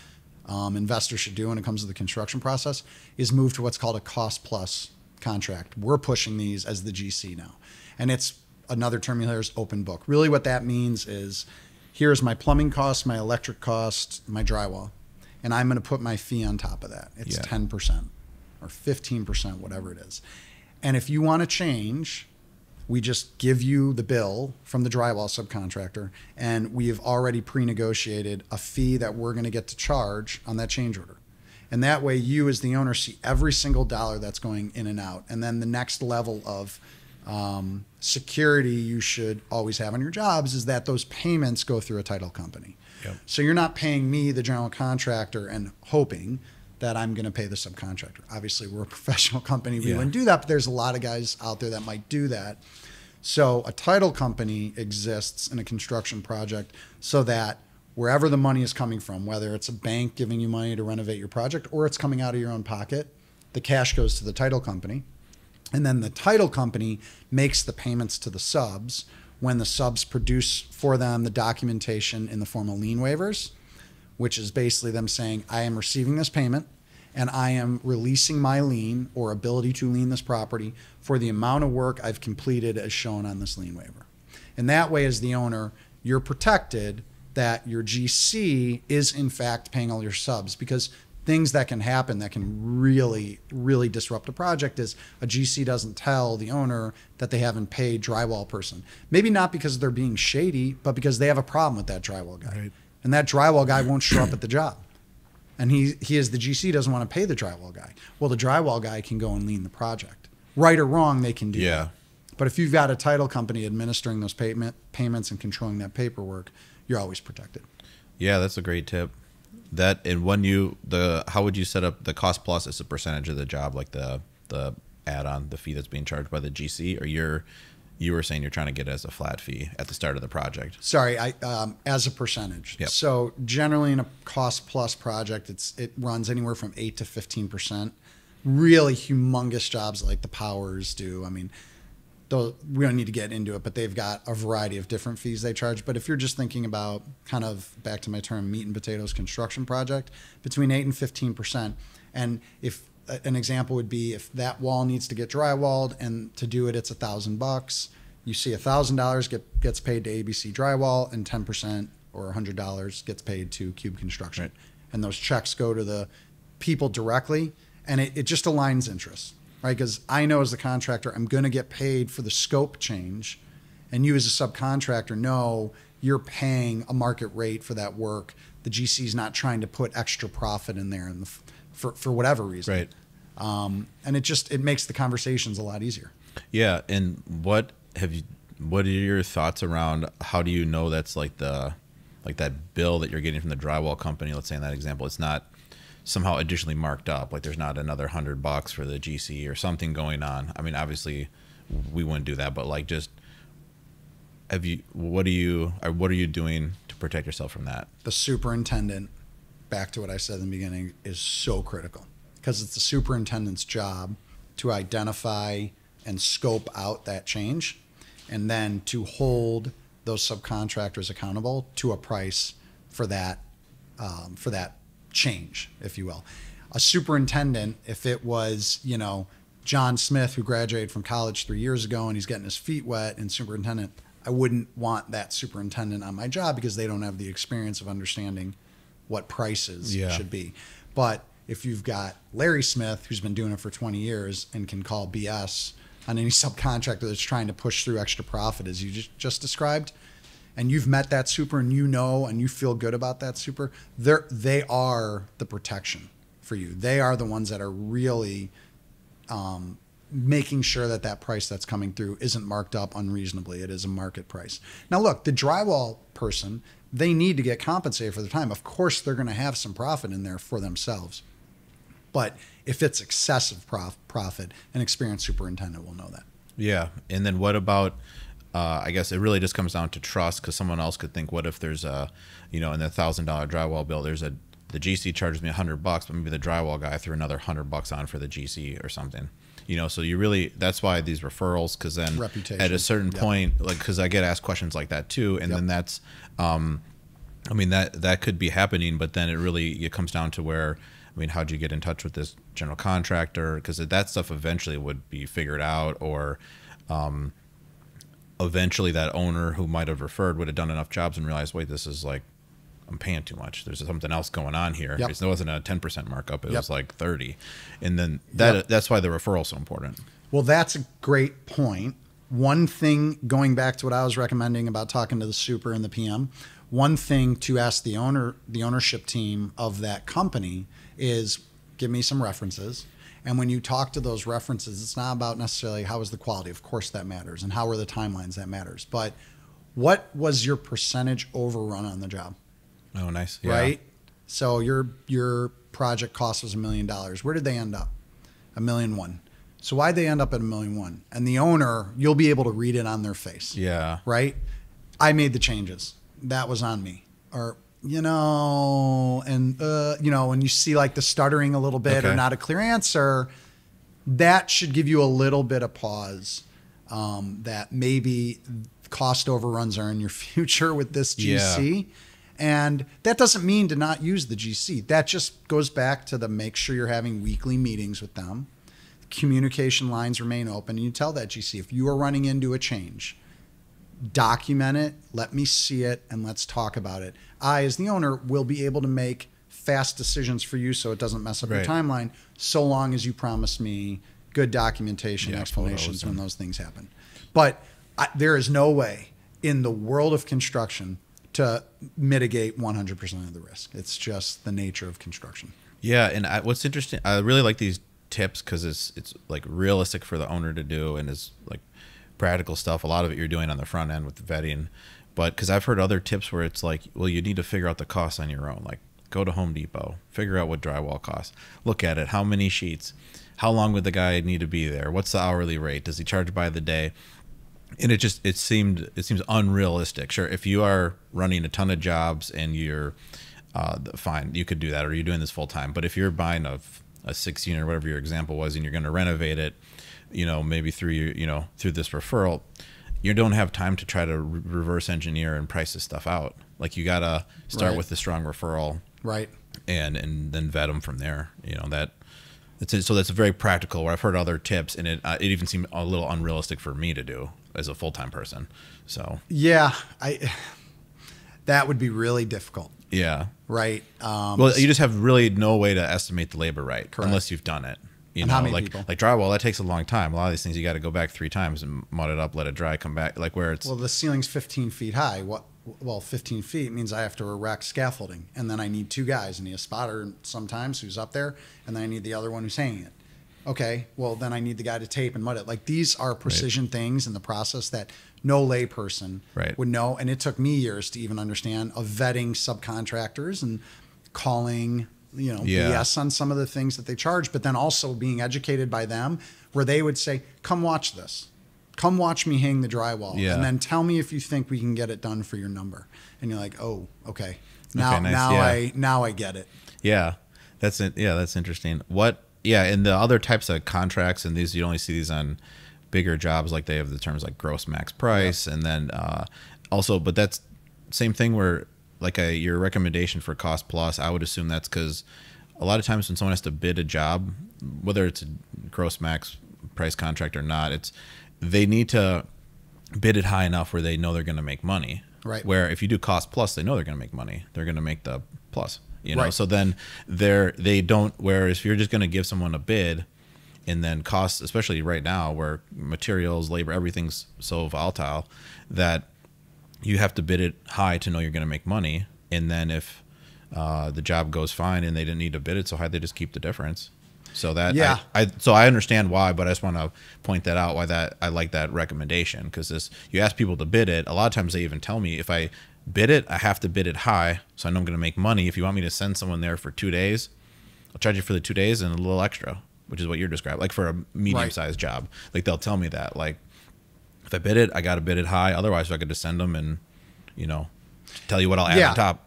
investors should do when it comes to the construction process is move to what's called a cost plus contract. We're pushing these as the GC now. And it's another term you'll hear is open book. Really what that means is, here's my plumbing cost, my electric cost, my drywall, and I'm going to put my fee on top of that. It's 10% or 15%, whatever it is. And if you want to change, we just give you the bill from the drywall subcontractor, and we've already pre-negotiated a fee that we're going to get to charge on that change order. And that way you as the owner see every single dollar that's going in and out. And then the next level of security you should always have on your jobs is that those payments go through a title company. Yep. So you're not paying me, the general contractor, and hoping that I'm going to pay the subcontractor. Obviously, we're a professional company. We wouldn't do that, but there's a lot of guys out there that might do that. So a title company exists in a construction project so that wherever the money is coming from, whether it's a bank giving you money to renovate your project or it's coming out of your own pocket, the cash goes to the title company. And then the title company makes the payments to the subs when the subs produce for them the documentation in the form of lien waivers, which is basically them saying, I am receiving this payment and I am releasing my lien or ability to lien this property for the amount of work I've completed as shown on this lien waiver. And that way, as the owner, you're protected that your GC is in fact paying all your subs, because things that can happen that can really, really disrupt a project is a GC doesn't tell the owner that they haven't paid drywall person. Maybe not because they're being shady, but because they have a problem with that drywall guy. Right. And that drywall guy won't show up at the job. And he as the GC doesn't want to pay the drywall guy. Well, the drywall guy can go and lien the project. Right or wrong, they can do that. But if you've got a title company administering those payments and controlling that paperwork, you're always protected. Yeah, that's a great tip. That, and when how would you set up the cost plus as a percentage of the job, like the add-on, the fee that's being charged by the GC, or you were saying you're trying to get it as a flat fee at the start of the project? Sorry, as a percentage. Yep. So generally in a cost plus project, it runs anywhere from 8 to 15%. Really humongous jobs like the Powers do. I mean, we don't need to get into it, but they've got a variety of different fees they charge. But if you're just thinking about, kind of back to my term, meat and potatoes construction project, between 8 and 15%. And if an example would be, if that wall needs to get drywalled, and to do it, it's $1,000. You see $1,000 gets paid to ABC Drywall, and 10% or $100 gets paid to Cube Construction. Right. And those checks go to the people directly, and it just aligns interests. Right, because I know as the contractor, I'm going to get paid for the scope change, and you as a subcontractor know you're paying a market rate for that work. The GC is not trying to put extra profit in there, for whatever reason. Right. And it makes the conversations a lot easier. Yeah. And what are your thoughts around how do you know that's like that bill that you're getting from the drywall company, let's say in that example, it's not somehow additionally marked up, like there's not another $100 for the GC or something going on? I mean, obviously we wouldn't do that, but like just what are you doing to protect yourself from that? The superintendent, back to what I said in the beginning, is so critical because it's the superintendent's job to identify and scope out that change and then to hold those subcontractors accountable to a price for that change, if you will. A superintendent, if it was, John Smith, who graduated from college 3 years ago and he's getting his feet wet and superintendent, I wouldn't want that superintendent on my job because they don't have the experience of understanding what prices should be. But if you've got Larry Smith, who's been doing it for 20 years and can call BS on any subcontractor that's trying to push through extra profit, as you just described, and you've met that super and and you feel good about that super, they are the protection for you. They are the ones that are really making sure that price that's coming through isn't marked up unreasonably. It is a market price. Now, look, the drywall person, they need to get compensated for the time. Of course, they're going to have some profit in there for themselves. But if it's excessive profit, an experienced superintendent will know that. Yeah. And then what about, I guess it really just comes down to trust, because someone else could think, what if there's in the $1,000 drywall bill, the GC charges me $100, but maybe the drywall guy threw another $100 on for the GC or something. So you really, that's why these referrals, because then reputation. At a certain point, like, because I get asked questions like that too, and then that's, that could be happening, but then it comes down to where, how'd you get in touch with this general contractor? Because that stuff eventually would be figured out, or eventually that owner who might have referred would have done enough jobs and realized, wait, this is like, I'm paying too much. There's something else going on here. It wasn't a 10% markup. It was like 30. And then that's why the referral is so important. Well, that's a great point. One thing, going back to what I was recommending about talking to the super and the PM, one thing to ask the ownership team of that company is, give me some references. And when you talk to those references, it's not about necessarily how is the quality. Of course that matters. And how are the timelines, that matters. But what was your percentage overrun on the job? Oh, nice. Yeah. Right? So your project cost was $1 million. Where did they end up? $1.1 million. So why'd they end up at $1.1 million? And the owner, you'll be able to read it on their face. Yeah. Right? I made the changes. That was on me. Or, when you see like the stuttering a little bit or not a clear answer, that should give you a little bit of pause, that maybe cost overruns are in your future with this GC. Yeah. And that doesn't mean to not use the GC. That just goes back to make sure you're having weekly meetings with them. Communication lines remain open. And you tell that GC, if you are running into a change, document it, let me see it, and let's talk about it. I, as the owner, will be able to make fast decisions for you so it doesn't mess up your timeline, so long as you promise me good documentation, explanations when those things happen. But there is no way in the world of construction to mitigate 100% of the risk. It's just the nature of construction. Yeah, and what's interesting, I really like these tips because it's like realistic for the owner to do, and is like practical stuff. A lot of it you're doing on the front end with the vetting, but because I've heard other tips where it's like, well, you need to figure out the costs on your own. Like, go to Home Depot, figure out what drywall costs, look at it, how many sheets, how long would the guy need to be there, what's the hourly rate, does he charge by the day? And it seems unrealistic. Sure, if you are running a ton of jobs and you're fine, you could do that, or you're doing this full time. But if you're buying a 6-unit or whatever your example was, and you're going to renovate it, maybe through this referral, you don't have time to try to reverse engineer and price this stuff out. Like, you got to start with the strong referral, right, and then vet them from there. So that's very practical. Where I've heard other tips, and it even seemed a little unrealistic for me to do as a full-time person. So yeah, that would be really difficult. Yeah. Right. Well, you just have really no way to estimate the labor right. Correct. Unless you've done it. How many like people? Like drywall, that takes a long time. A lot of these things you got to go back 3 times and mud it up, let it dry, come back. Like where it's the ceiling's 15 feet high. 15 feet means I have to erect scaffolding, and then I need 2 guys. I need a spotter sometimes who's up there, and then I need the other one who's hanging it. Okay, well then I need the guy to tape and mud it. Like these are precision things in the process that no layperson would know. And it took me years to even understand of vetting subcontractors and calling, BS on some of the things that they charge, but then also being educated by them where they would say, come watch this. Come watch me hang the drywall and then tell me if you think we can get it done for your number. And you're like, oh, okay. Now I get it. Yeah. That's it. Yeah. That's interesting. And the other types of contracts, and these, you only see these on bigger jobs, like they have the terms like gross max price. And then also, but that's same thing where like your recommendation for cost plus, I would assume that's because a lot of times when someone has to bid a job, whether it's a gross max price contract or not, they need to bid it high enough where they know they're going to make money. Right. Where if you do cost plus, they know they're going to make money. They're going to make the plus. So then they don't, whereas if you're just going to give someone a bid and then costs, especially right now where materials, labor, everything's so volatile that you have to bid it high to know you're going to make money. And then if the job goes fine and they didn't need to bid it so high, they just keep the difference. So that, so I understand why, but I just want to point that out, why I like that recommendation. Because you ask people to bid it. A lot of times they even tell me if I bid it, I have to bid it high, so I know I'm going to make money. If you want me to send someone there for 2 days, I'll charge you for the 2 days and a little extra, which is what you're describing, like for a medium-sized job. Like they'll tell me that, like if I bid it, I got to bid it high. Otherwise, I could just send them and tell you what I'll add on top.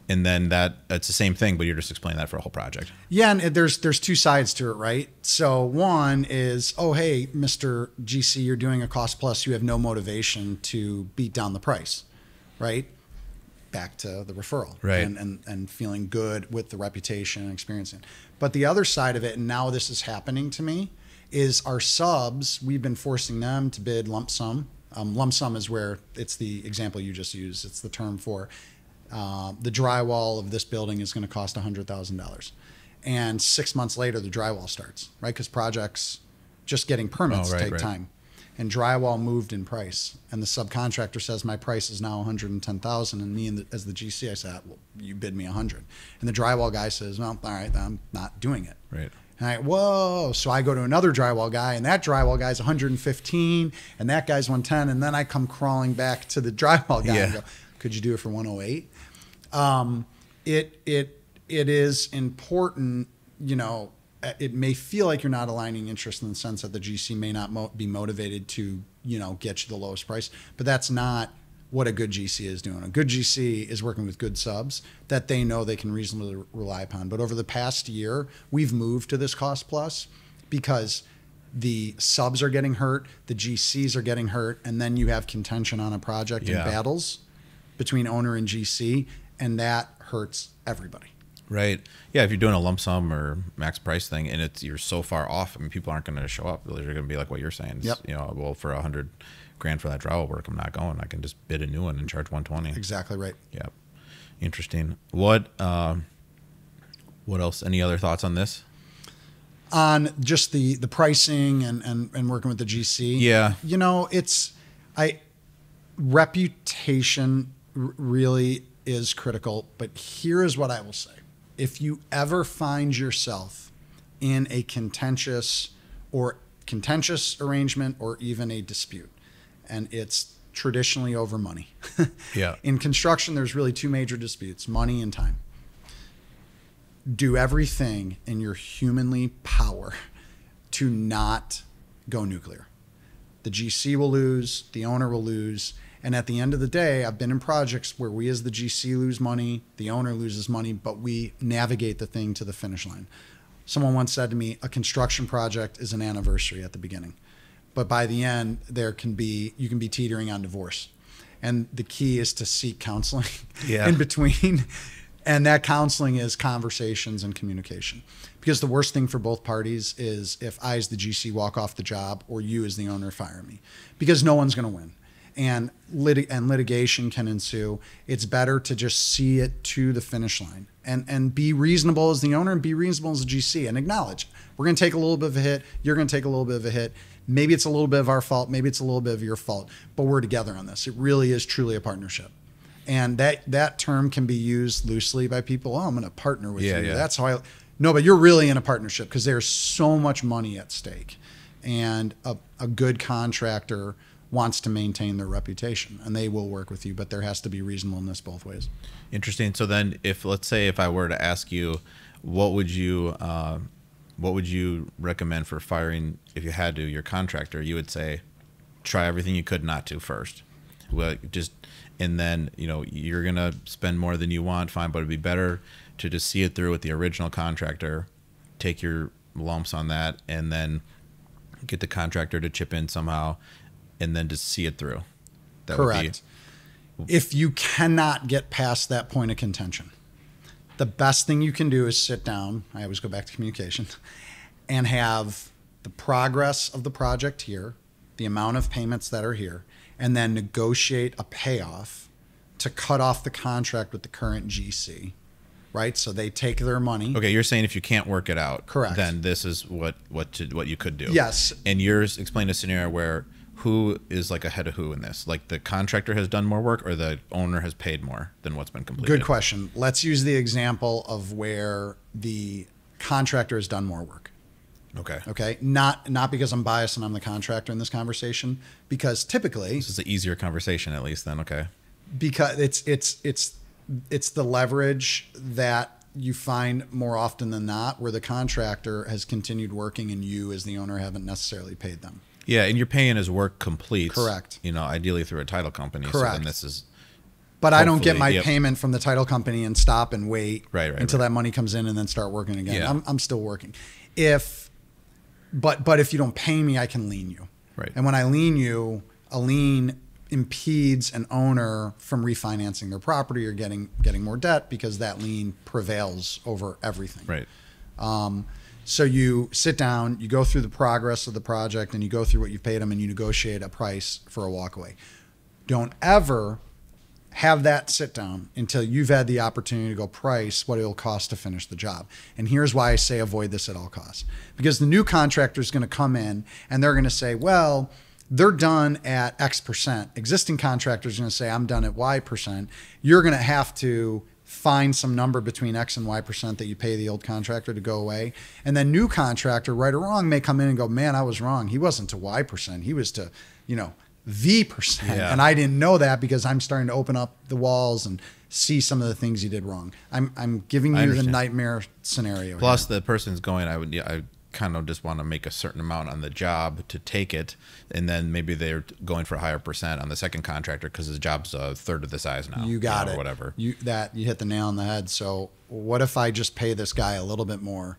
And then it's the same thing, but you're just explaining that for a whole project. Yeah, and there's two sides to it, right? So one is, oh, hey, Mr. GC, you're doing a cost plus. You have no motivation to beat down the price, right? Back to the referral, right? And feeling good with the reputation and experiencing. But the other side of it, and now this is happening to me, is our subs. We've been forcing them to bid lump sum. Lump sum is where it's the example you just used. It's the term for the drywall of this building is going to cost $100,000, and 6 months later the drywall starts, right? Because projects just getting permits take time. And drywall moved in price, and the subcontractor says my price is now $110,000, and me as the GC I said, well, you bid me 100, and the drywall guy says, well, all right, I'm not doing it. Right. And whoa! So I go to another drywall guy, and that drywall guy's 115, and that guy's 110, and then I come crawling back to the drywall guy and go, could you do it for 108? It is important, it may feel like you're not aligning interest in the sense that the GC may not be motivated to, get you the lowest price, but that's not what a good GC is doing. A good GC is working with good subs that they know they can reasonably rely upon. But over the past year, we've moved to this cost plus because the subs are getting hurt, the GCs are getting hurt, and then you have contention on a project and battles between owner and GC, and that hurts everybody. Right. Yeah. If you're doing a lump sum or max price thing and you're so far off, I mean, people aren't going to show up. They're going to be like what you're saying. Yep. Well, for $100,000 for that drywall work, I'm not going. I can just bid a new one and charge 120. Exactly right. Yeah. Interesting. What else? Any other thoughts on this? On just the pricing and working with the GC. Yeah. Reputation really is critical, but here is what I will say. If you ever find yourself in a contentious arrangement or even a dispute, and it's traditionally over money. In construction, there's really two major disputes, money and time. Do everything in your humanly power to not go nuclear. The GC will lose, the owner will lose, and at the end of the day, I've been in projects where we as the GC lose money, the owner loses money, but we navigate the thing to the finish line. Someone once said to me, a construction project is an anniversary at the beginning, but by the end, you can be teetering on divorce. And the key is to seek counseling in between. And that counseling is conversations and communication. Because the worst thing for both parties is if I as the GC walk off the job or you as the owner fire me. Because no one's going to win. And litigation can ensue. It's better to just see it to the finish line and be reasonable as the owner and be reasonable as the GC and acknowledge we're going to take a little bit of a hit. You're going to take a little bit of a hit. Maybe it's a little bit of our fault. Maybe it's a little bit of your fault, but we're together on this. It really is truly a partnership. And that term can be used loosely by people. Oh, I'm going to partner with you. Yeah. That's how No, but you're really in a partnership because there's so much money at stake, and a good contractor wants to maintain their reputation, and they will work with you, but there has to be reasonableness both ways. Interesting. So then, let's say if I were to ask you, what would you recommend for firing if you had to your contractor? You would say, try everything you could not to first. Well, and then you're gonna spend more than you want, fine, but it'd be better to just see it through with the original contractor, take your lumps on that, and then get the contractor to chip in somehow, and then just see it through. That Correct. If you cannot get past that point of contention, the best thing you can do is sit down. I always go back to communication, and have the progress of the project here, the amount of payments that are here, and then negotiate a payoff to cut off the contract with the current GC, right? So they take their money. Okay, you're saying if you can't work it out, correct, then this is what you could do. Yes. And yours explain a scenario where who is like ahead of who in this? Like the contractor has done more work, or the owner has paid more than what's been completed? Good question. Let's use the example of where the contractor has done more work. Okay. Not because I'm biased and I'm the contractor in this conversation, because typically this is an easier conversation at least then. Okay. Because it's the leverage that you find more often than not, where the contractor has continued working and you as the owner haven't necessarily paid them. Yeah, and you're paying as work completes. Correct. Ideally through a title company. Correct. So then this is. But I don't get my payment from the title company and stop and wait until that money comes in and then start working again. Yeah. I'm still working. But if you don't pay me, I can lien you. Right. And when I lien you, a lien impedes an owner from refinancing their property or getting more debt, because that lien prevails over everything. Right. So you sit down, you go through the progress of the project, and you go through what you've paid them, and you negotiate a price for a walkaway. Don't ever have that sit down until you've had the opportunity to go price what it'll cost to finish the job. And here's why I say avoid this at all costs. Because the new contractor is going to come in and they're going to say, well, they're done at X percent. Existing contractors are going to say, I'm done at Y percent. You're going to have to find some number between X and Y percent that you pay the old contractor to go away. And then new contractor, right or wrong, may come in and go, man, I was wrong. He wasn't to Y percent. He was to, V percent. Yeah. And I didn't know that because I'm starting to open up the walls and see some of the things you did wrong. I'm giving you the nightmare scenario. Plus the person's going, I kind of just want to make a certain amount on the job to take it, and then maybe they're going for a higher percent on the second contractor because his job's a third of the size now. You got it. Or whatever. You hit the nail on the head. So what if I just pay this guy a little bit more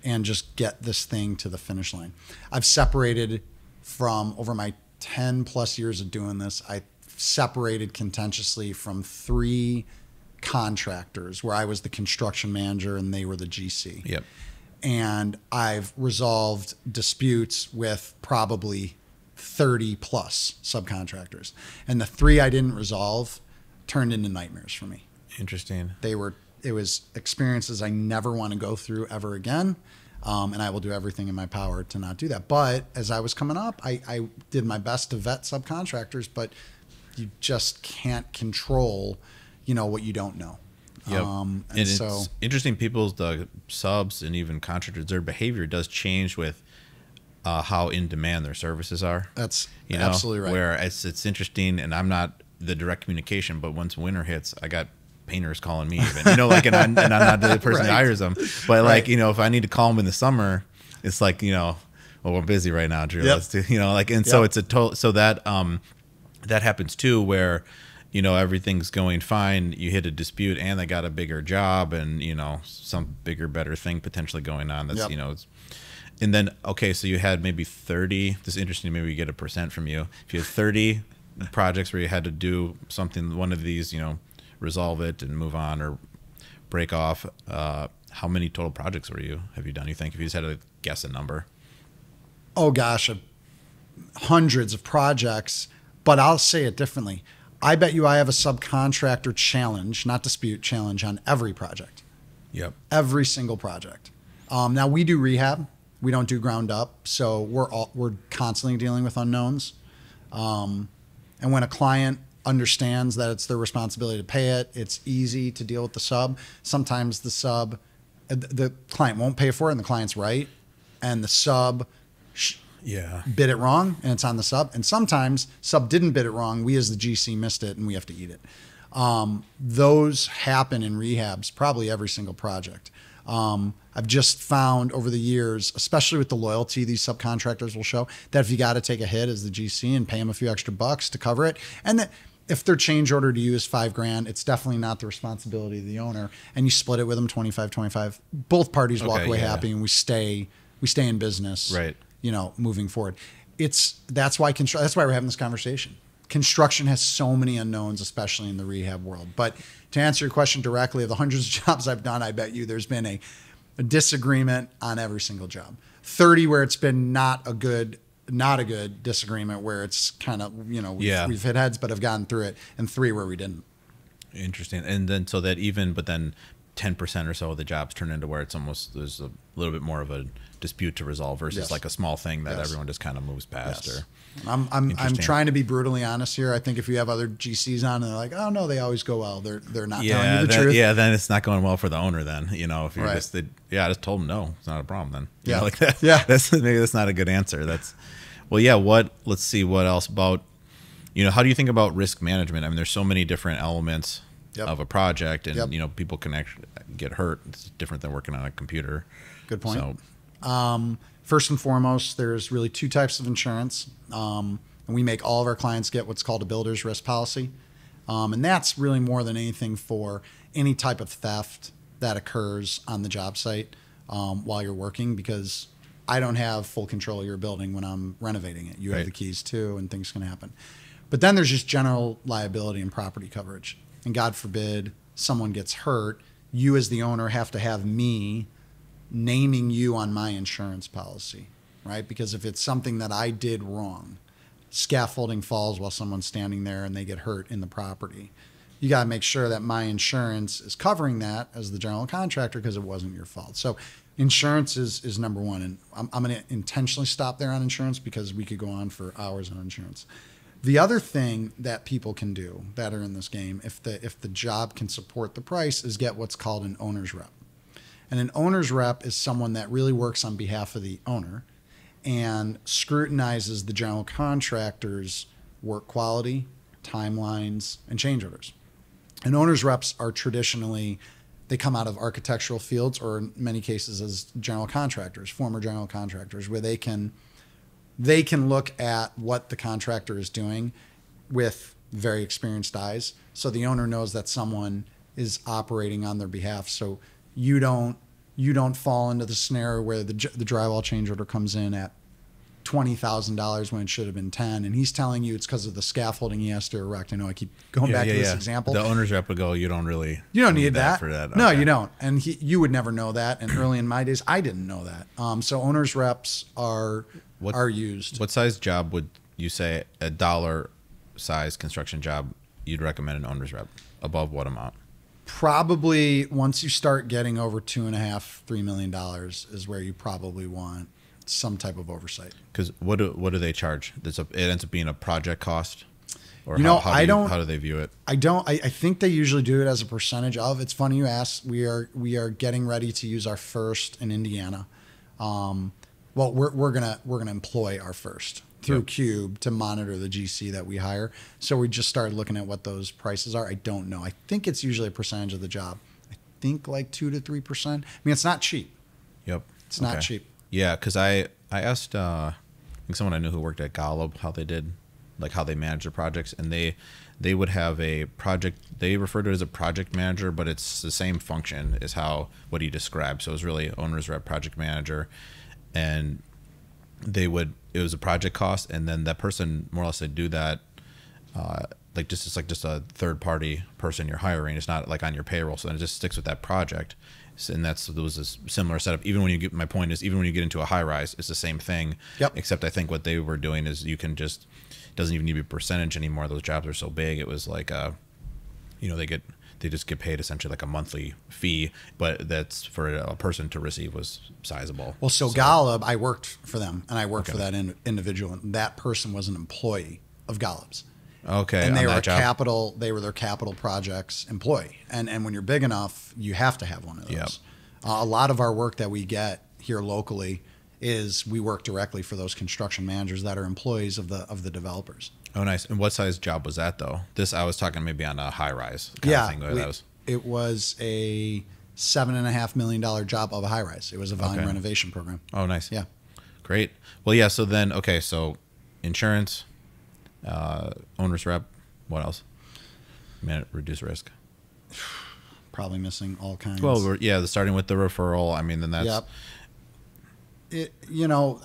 and just get this thing to the finish line? I've separated from, over my 10 plus years of doing this, I separated contentiously from 3 contractors where I was the construction manager and they were the GC. Yep. And I've resolved disputes with probably 30 plus subcontractors. And the 3 I didn't resolve turned into nightmares for me. Interesting. It was experiences I never want to go through ever again. And I will do everything in my power to not do that. But as I was coming up, I did my best to vet subcontractors, but you just can't control, what you don't know. Yep. And it's interesting. The subs and even contractors, their behavior does change with how in demand their services are. That's absolutely right. Where it's interesting, and I'm not the direct communication, but once winter hits, I got painters calling me even, and I'm not the person that hires them, but if I need to call them in the summer, it's like, well, we're busy right now, Drew. Yep. Let's do, so it's a total, so that happens too, where, everything's going fine. You hit a dispute and they got a bigger job and, some bigger, better thing potentially going on. That's, and then, okay, so you had maybe 30, this is interesting, maybe we get a percent from you. If you had 30 projects where you had to do something, one of these, resolve it and move on or break off, how many total projects have you done, you think, if you just had to guess a number? Oh gosh, hundreds of projects, but I'll say it differently. I bet you I have a subcontractor challenge, not dispute, challenge on every project. Yep. Every single project. Now we do rehab. We don't do ground up. So we're constantly dealing with unknowns. And when a client understands that it's their responsibility to pay it, it's easy to deal with the sub. Sometimes the sub the client won't pay for it and the client's right, and the sub bid it wrong and it's on the sub. And sometimes sub didn't bid it wrong. We as the GC missed it and we have to eat it. Those happen in rehabs, probably every single project. I've just found over the years, especially with the loyalty these subcontractors will show, that if you got to take a hit as the GC and pay them a few extra bucks to cover it, and that if their change order to you is $5,000, it's definitely not the responsibility of the owner, and you split it with them 25-25. Both parties walk away happy, and we stay in business. Right. Moving forward. That's why we're having this conversation. Construction has so many unknowns, especially in the rehab world. But to answer your question directly, of the hundreds of jobs I've done, I bet you there's been a disagreement on every single job. 30 where it's been not a good disagreement, where it's kind of, we've hit heads but have gotten through it, and 3 where we didn't. Interesting. And then so that but then 10% or so of the jobs turn into where it's almost, there's a little bit more of a dispute to resolve versus like a small thing that everyone just kind of moves past. Yes. Or I'm trying to be brutally honest here. I think if you have other GCs on and they're like, oh no, they always go well, they're not telling you the truth. Yeah, then it's not going well for the owner. Then if you're I just told them no, it's not a problem. Then like that. Yeah, maybe that's not a good answer. Let's see what else about how do you think about risk management? I mean, there's so many different elements of a project, and people can actually get hurt. It's different than working on a computer. Good point. So, first and foremost, there's really 2 types of insurance, and we make all of our clients get what's called a builder's risk policy, and that's really more than anything for any type of theft that occurs on the job site while you're working, because I don't have full control of your building when I'm renovating it. You have the keys too, and things can happen. But then there's just general liability and property coverage. And God forbid someone gets hurt, you as the owner have to have me naming you on my insurance policy, right? Because if it's something that I did wrong, scaffolding falls while someone's standing there and they get hurt in the property, you got to make sure that my insurance is covering that as the general contractor, because it wasn't your fault. So insurance is number one. And I'm going to intentionally stop there on insurance, because we could go on for hours on insurance. The other thing that people can do that are in this game, if the job can support the price, is get what's called an owner's rep. And an owner's rep is someone that really works on behalf of the owner and scrutinizes the general contractor's work quality, timelines, and change orders. And owner's reps are traditionally, they come out of architectural fields, or in many cases as general contractors, former general contractors, where they can look at what the contractor is doing with very experienced eyes. So the owner knows that someone is operating on their behalf. So you don't fall into the snare where the drywall change order comes in at $20,000 when it should have been 10, and he's telling you it's because of the scaffolding he has to erect. I know I keep going back to this example. The owner's rep would go, you don't need that for that. No, okay. you don't. And you would never know that. And early in my days, I didn't know that. So owner's reps are used. What size job would you say, a dollar size construction job, you'd recommend an owner's rep? Above what amount? Probably once you start getting over $2.5-3 million is where you probably want some type of oversight. Because what do they charge? It ends up being a project cost, or how do they view it? I think they usually do it as a percentage of. It's funny you ask. We are getting ready to use our first in Indiana. Well, we're gonna employ our first through Cube to monitor the GC that we hire. So we just started looking at what those prices are. I don't know. I think it's usually a percentage of the job. I think like 2 to 3%. I mean, it's not cheap. Yep. It's not cheap. Yeah, because I asked I think someone I knew who worked at Golub how they did, like how they manage their projects, and they would have a project. They refer to it as a project manager, but it's the same function as what he described. So it was really owner's rep, project manager, and it was a project cost, and then that person more or less would do that. It's like just a third party person you're hiring. It's not like on your payroll, so then it just sticks with that project. And there was a similar setup. My point is, even when you get into a high rise, it's the same thing. Yep. Except I think what they were doing is it doesn't even need to be a percentage anymore. Those jobs are so big. It was like they just get paid essentially like a monthly fee, but that's for a person to receive was sizable. Well, so Golub, I worked for them, and I worked for that individual, and that person was an employee of Golub's. Okay, and they were their capital projects employee, and when you're big enough, you have to have one of those. A lot of our work that we get here locally is we work directly for those construction managers that are employees of the developers. Oh, nice. And what size job was that, though? This, I was talking maybe on a high rise kind of thing. It was a $7.5 million job of a high rise. It was a volume renovation program. Oh, nice. Yeah. Great. Well, yeah. So then, so insurance, owner's rep, what else? Reduce risk. Probably missing all kinds. Well, starting with the referral. I mean, then that's. Yep.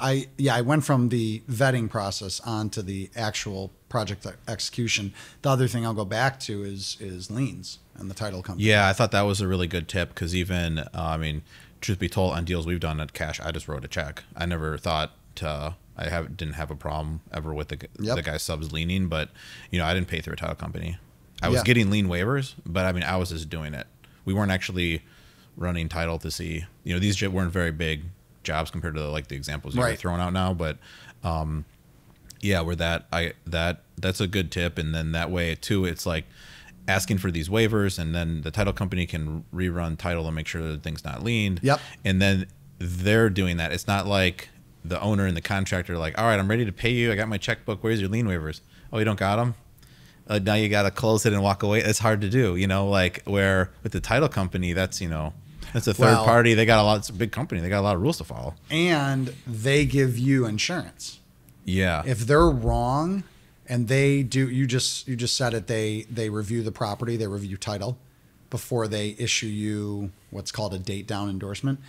I went from the vetting process onto the actual project execution. The other thing I'll go back to is liens and the title company. Yeah, I thought that was a really good tip because even, truth be told, on deals we've done at cash, I just wrote a check. I never thought didn't have a problem ever with the guy subs liening, but I didn't pay through a title company. I was getting lien waivers, but I was just doing it. We weren't actually running title to see. These weren't very big jobs compared to the examples you're throwing out now, but that's a good tip. And then that way too, it's like asking for these waivers, and then the title company can rerun title and make sure that the thing's not liened. Yep. And then they're doing that. It's not like the owner and the contractor are like, all right, I'm ready to pay you. I got my checkbook. Where's your lien waivers? Oh, you don't got them? Now you got to close it and walk away. It's hard to do, where with the title company, that's a third party. They got it's a big company. They got a lot of rules to follow. And they give you insurance. Yeah. If they're wrong and they do, you just said it, they review the property, they review title before they issue you what's called a date down endorsement.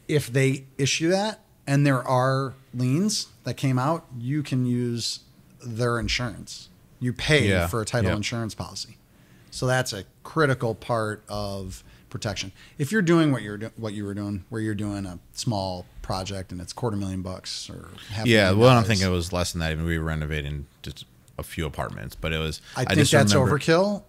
If they issue that and there are liens that came out, you can use their insurance. You pay for a title insurance policy. So that's a critical part of protection. If you're doing what you were doing, where you're doing a small project and it's $250,000 or $500,000. Well, I'm thinking it was less than that. Even we were renovating just a few apartments, but it was. I think that's overkill.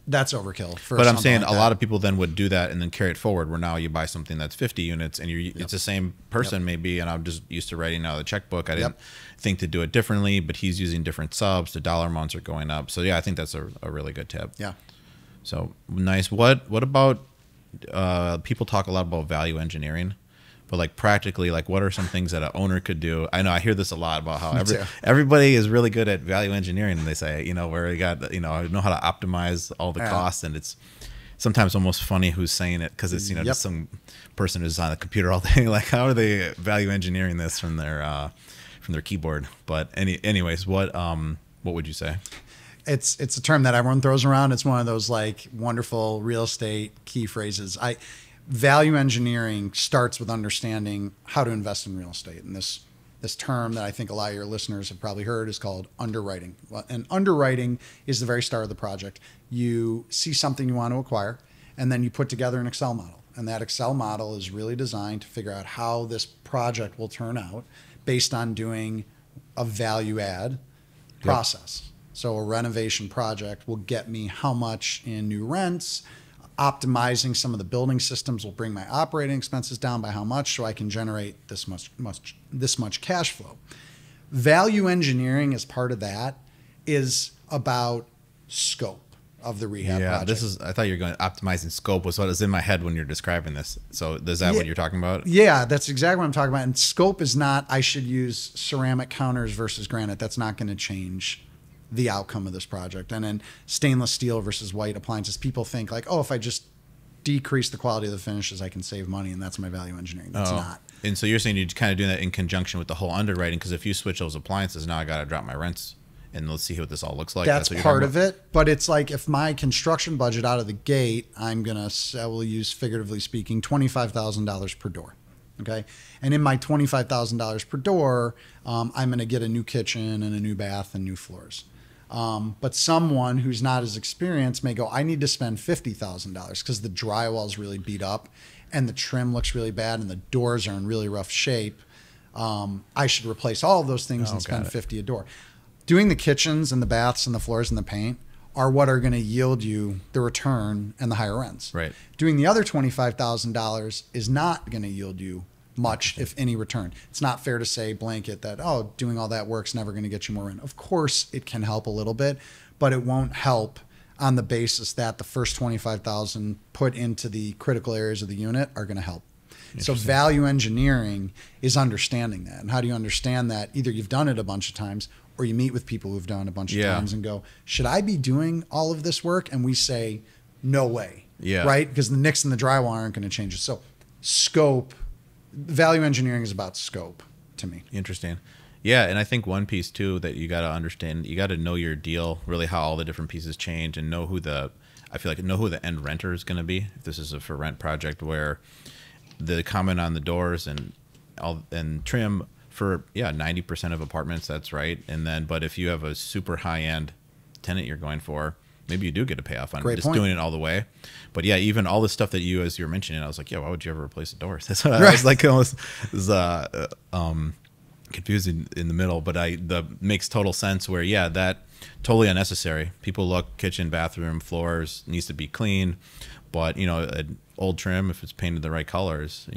That's overkill. But I'm saying a lot of people then would do that and then carry it forward. Where now you buy something that's 50 units and it's the same person maybe, and I'm just used to writing out of the checkbook. I didn't think to do it differently, but he's using different subs. The dollar amounts are going up. So I think that's a really good tip. Yeah. So nice. What about people talk a lot about value engineering, but practically, what are some things that an owner could do? I know I hear this a lot about how everybody is really good at value engineering, and they say, where you got, I know how to optimize all the costs, and it's sometimes almost funny who's saying it because it's just some person who's on the computer all day. How are they value engineering this from their keyboard? But anyways, what would you say? It's a term that everyone throws around. It's one of those wonderful real estate key phrases. Value engineering starts with understanding how to invest in real estate. And this term that I think a lot of your listeners have probably heard is called underwriting. And underwriting is the very start of the project. You see something you want to acquire, and then you put together an Excel model. And that Excel model is really designed to figure out how this project will turn out based on doing a value add process. So a renovation project will get me how much in new rents. Optimizing some of the building systems will bring my operating expenses down by how much, so I can generate this much cash flow. Value engineering as part of that is about scope of the rehab project. I thought you were going optimizing scope was what was in my head when you're describing this. So is that what you're talking about? Yeah, that's exactly what I'm talking about. And scope is not I should use ceramic counters versus granite. That's not going to change the outcome of this project. And then stainless steel versus white appliances, people think if I just decrease the quality of the finishes, I can save money, and that's my value engineering. That's not. And so you're saying you kind of do that in conjunction with the whole underwriting, because if you switch those appliances, now I got to drop my rents, and let's see what this all looks like. That's part of it. But it's if my construction budget out of the gate, I will use, figuratively speaking, $25,000 per door. Okay. And in my $25,000 per door, I'm going to get a new kitchen and a new bath and new floors. But someone who's not as experienced may go, I need to spend $50,000 because the drywall is really beat up and the trim looks really bad and the doors are in really rough shape. I should replace all of those things and spend $50 a door. Doing the kitchens and the baths and the floors and the paint are what are going to yield you the return and the higher rents. Right. Doing the other $25,000 is not going to yield you much, if any, return. It's not fair to say blanket that, doing all that work's never going to get you more rent. Of course, it can help a little bit, but it won't help on the basis that the first 25,000 put into the critical areas of the unit are going to help. So value engineering is understanding that. And how do you understand that? Either you've done it a bunch of times or you meet with people who've done it a bunch of times and go, should I be doing all of this work? And we say, no way. Yeah. Right? Because the nicks and the drywall aren't going to change it. So scope, value engineering is about scope to me. Interesting. Yeah, and I think one piece too that you got to understand, you got to know your deal, really how all the different pieces change, and know who the end renter is going to be. If this is a for rent project, where the comment on the doors and trim for 90% of apartments, that's right. And then, but if you have a super high end tenant you're going for, maybe you do get a payoff on doing it all the way. But yeah, even all the stuff that as you were mentioning, I was like, why would you ever replace the doors? That's what I was like, almost confusing in the middle. But makes total sense where, that totally unnecessary. People look, kitchen, bathroom, floors needs to be clean. But, an old trim, if it's painted the right colors,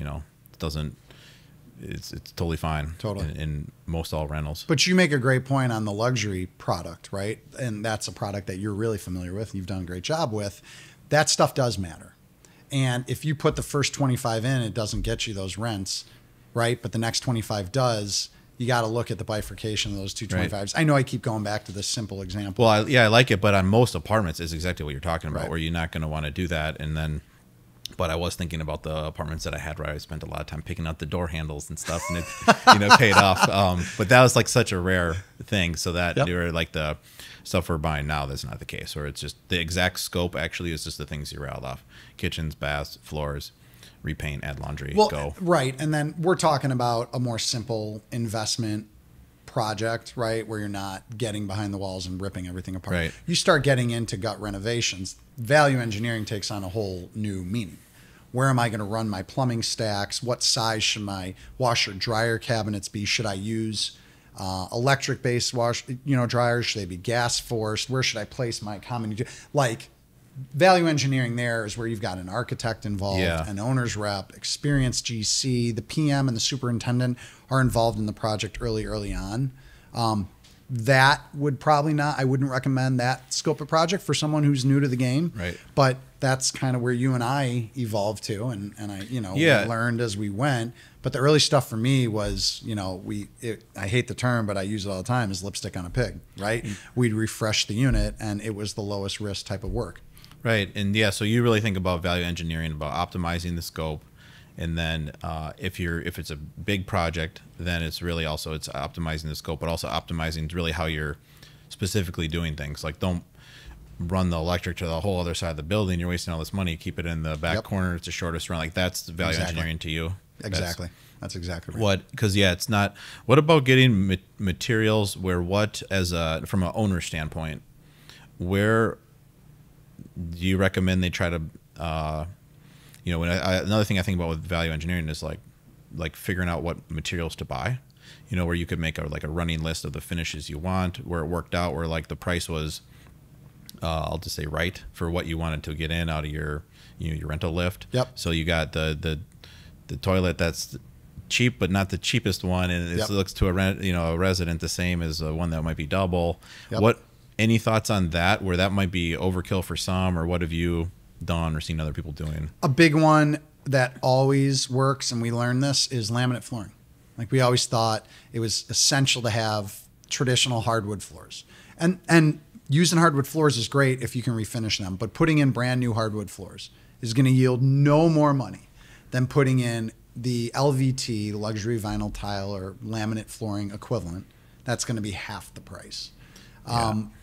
it's totally fine. Totally. In most all rentals. But you make a great point on the luxury product, right? And that's a product that you're really familiar with and you've done a great job with. That stuff does matter. And if you put the first 25 in, it doesn't get you those rents, right? But the next 25 does. You got to look at the bifurcation of those two 25s. Right. I know I keep going back to this simple example. Well, I like it, but on most apartments is exactly what you're talking about, where you're not going to want to do that. And then, but I was thinking about the apartments that I had where I spent a lot of time picking out the door handles and stuff, and it paid off. But that was like such a rare thing. So that you're like the stuff we're buying now, that's not the case, where it's just the exact scope actually is just the things you rattled off: kitchens, baths, floors, repaint, add laundry, go. Right. And then we're talking about a more simple investment project, right? Where you're not getting behind the walls and ripping everything apart. Right. You start getting into gut renovations, value engineering takes on a whole new meaning. Where am I going to run my plumbing stacks? What size should my washer dryer cabinets be? Should I use electric based dryers? Should they be gas forced? Where should I place my common, value engineering there is where you've got an architect involved, an owner's rep, experienced GC, the PM and the superintendent are involved in the project early on. That would probably not, I wouldn't recommend that scope of project for someone who's new to the game. Right. But that's kind of where you and I evolved to, and I, we learned as we went. But the early stuff for me was, I hate the term, but I use it all the time, is lipstick on a pig, right? We'd refresh the unit and it was the lowest risk type of work. Right. And so you really think about value engineering, about optimizing the scope. And then if it's a big project, then it's really also it's optimizing the scope, but also optimizing really how you're specifically doing things. Like, don't run the electric to the whole other side of the building. You're wasting all this money. Keep it in the back corner. It's the shortest run. Like, that's value engineering to you. Exactly. That's exactly right. What? Because it's not. What about getting materials? From an owner standpoint, where do you recommend they try to? Another thing I think about with value engineering is like figuring out what materials to buy. Where you could make a running list of the finishes you want, where it worked out, where like the price was, I'll just say right for what you wanted to get in out of your your rental lift. Yep. So you got the toilet that's cheap but not the cheapest one, and it looks to a resident the same as one that might be double. Yep. Any thoughts on that, where that might be overkill for some, or what have you done or seen other people doing? A big one that always works, and we learned this, is laminate flooring. Like, we always thought it was essential to have traditional hardwood floors. And using hardwood floors is great if you can refinish them, but putting in brand new hardwood floors is going to yield no more money than putting in the LVT, luxury vinyl tile or laminate flooring equivalent. That's going to be half the price.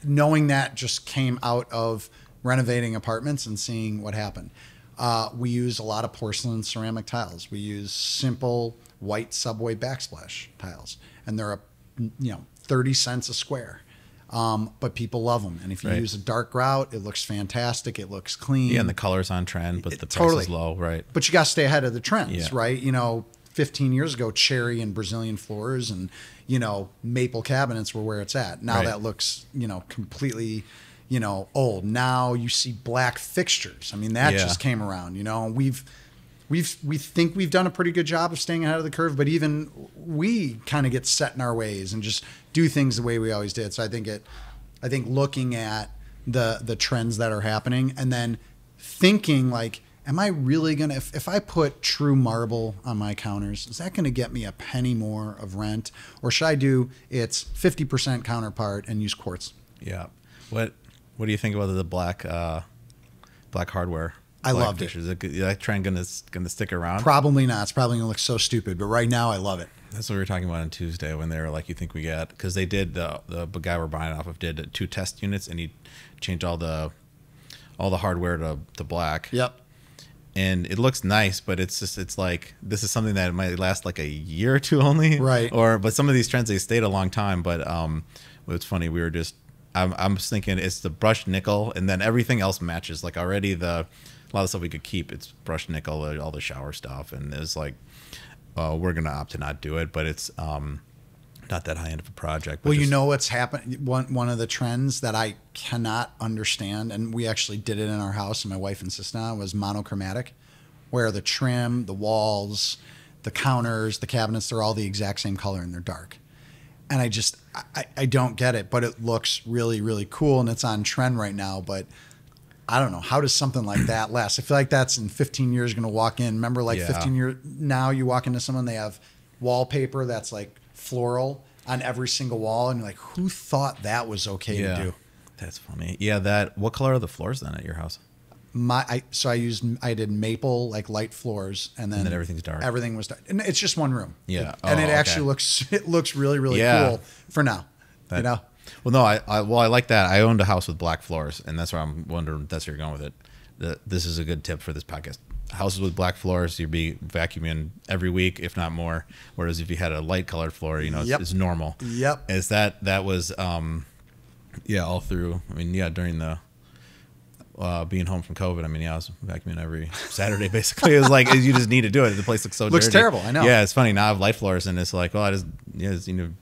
Knowing that just came out of renovating apartments and seeing what happened. We use a lot of porcelain ceramic tiles. We use simple white subway backsplash tiles, and they're 30 cents a square. But people love them. And if you use a dark grout, it looks fantastic. It looks clean. Yeah, and the color's on trend, but the price is low, right? But you got to stay ahead of the trends, right? 15 years ago, cherry and Brazilian floors and, maple cabinets were where it's at. Now that looks, completely, old. Now you see black fixtures. I mean, that just came around, we think we've done a pretty good job of staying ahead of the curve, but even we kind of get set in our ways and just do things the way we always did. So I think looking at the trends that are happening, and then thinking like, am I really gonna, if I put true marble on my counters, is that gonna get me a penny more of rent, or should I do it's 50% counterpart and use quartz? Yeah. What do you think about the black hardware? I loved it. Is that trend gonna stick around? Probably not. It's probably gonna look so stupid, but right now I love it. That's what we were talking about on Tuesday when they were like, you think we got, because they did, the guy we're buying off of did 2 test units, and he changed all the hardware to black. Yep. And it looks nice, but it's like, this is something that might last like a year or two only. Right. But some of these trends, they stayed a long time. But it's funny, we were just, I'm just thinking it's the brushed nickel, and then everything else matches. Like already a lot of stuff we could keep, it's brushed nickel, all the shower stuff, and it's like, we're gonna opt to not do it, but it's not that high end of a project. Well, you know what's happened. One of the trends that I cannot understand, and we actually did it in our house, and my wife insisted on, was monochromatic, where the trim, the walls, the counters, the cabinets, they're all the exact same color and they're dark. And I don't get it, but it looks really, really cool, and it's on trend right now. But I don't know, how does something like that last? I feel like that's in 15 years going to walk in. Remember, like 15 years now, you walk into someone, they have wallpaper that's like floral on every single wall, and you're like, who thought that was okay to do? That's funny. Yeah, what color are the floors then at your house? I did maple, like light floors, and then everything's dark. Everything was dark, and it's just one room. Yeah, and it actually looks really, really cool for now. You know. Well, no, I like that. I owned a house with black floors, and that's where I'm wondering. That's where you're going with it. This is a good tip for this podcast. Houses with black floors, you'd be vacuuming every week, if not more. Whereas if you had a light colored floor, it's normal. Yep. Is that was all through. I mean, during the being home from COVID, I mean, I was vacuuming every Saturday basically. It was like you just need to do it. The place looks so looks dirty. terrible. I know. Yeah, it's funny. Now I have light floors, and it's like, well, I just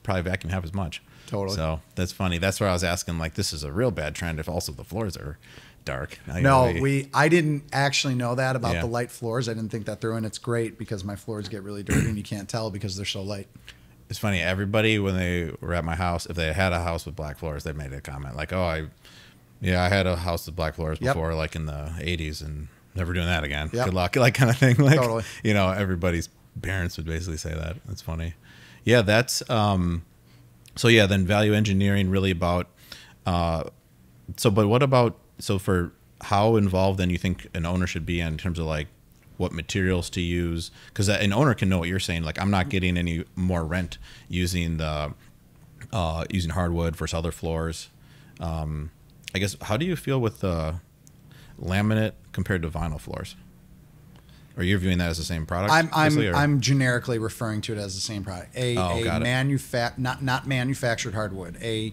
probably vacuum half as much. Totally. So that's funny. That's where I was asking, like, this is a real bad trend if also the floors are dark. I didn't actually know that about the light floors. I didn't think that through, and it's great because my floors get really dirty and you can't tell because they're so light. It's funny. Everybody, when they were at my house, if they had a house with black floors, they made a comment like, I had a house with black floors before, like in the 80s, and never doing that again. Good luck, like kind of thing. Like, totally. Everybody's parents would basically say that. That's funny. Yeah, that's then value engineering really about but what about for how involved then you think an owner should be in terms of like what materials to use, because an owner can know what you're saying, like I'm not getting any more rent using using hardwood versus other floors. I guess, how do you feel with laminate compared to vinyl floors? Or you're viewing that as the same product? I'm generically referring to it as the same product. Not manufactured hardwood. A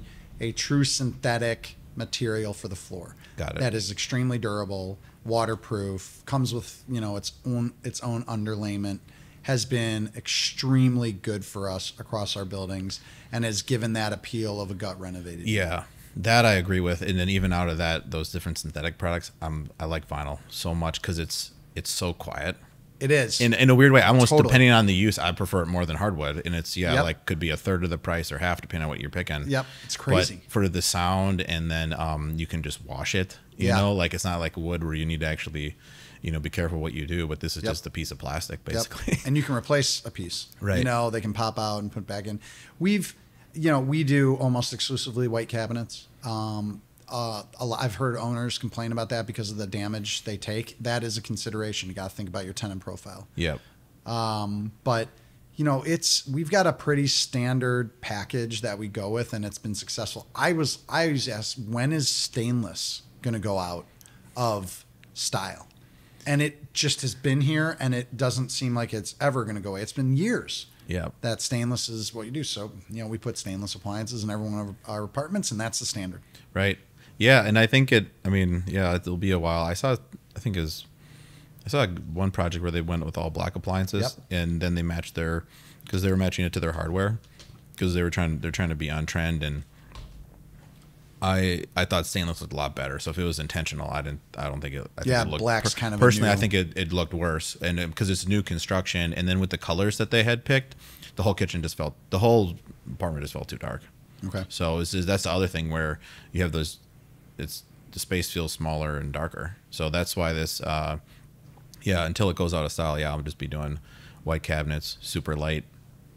true synthetic material for the floor. Got it. That is extremely durable, waterproof, comes with its own underlayment, has been extremely good for us across our buildings, and has given that appeal of a gut renovated. Yeah. That I agree with. And then even out of that, those different synthetic products, I like vinyl so much because it's so quiet. It is. In a weird way, almost depending on the use, I prefer it more than hardwood. And it's, like could be a third of the price or half depending on what you're picking. Yep. It's crazy. But for the sound, and then you can just wash it, you know, like it's not like wood where you need to actually, be careful what you do. But this is just a piece of plastic, basically. And you can replace a piece. Right. They can pop out and put back in. We do almost exclusively white cabinets. I've heard owners complain about that because of the damage they take. That is a consideration. You got to think about your tenant profile. Yep. But we've got a pretty standard package that we go with, and it's been successful. I always ask, when is stainless going to go out of style? And it just has been here, and it doesn't seem like it's ever going to go away. It's been years. Yeah, that stainless is what you do. So, we put stainless appliances in every one of our apartments, and that's the standard. Right. Yeah, and I think it'll be a while. I saw one project where they went with all black appliances, and then they matched because they were matching it to their hardware, because they're trying to be on trend, and I thought stainless looked a lot better. So if it was intentional, I don't think it. I think it looked, black's kind of personally. I think it looked worse, and because it's new construction, and then with the colors that they had picked, the whole apartment just felt too dark. Okay. So that's the other thing where you have those. It's the space feels smaller and darker. So that's why this, until it goes out of style, I'll just be doing white cabinets, super light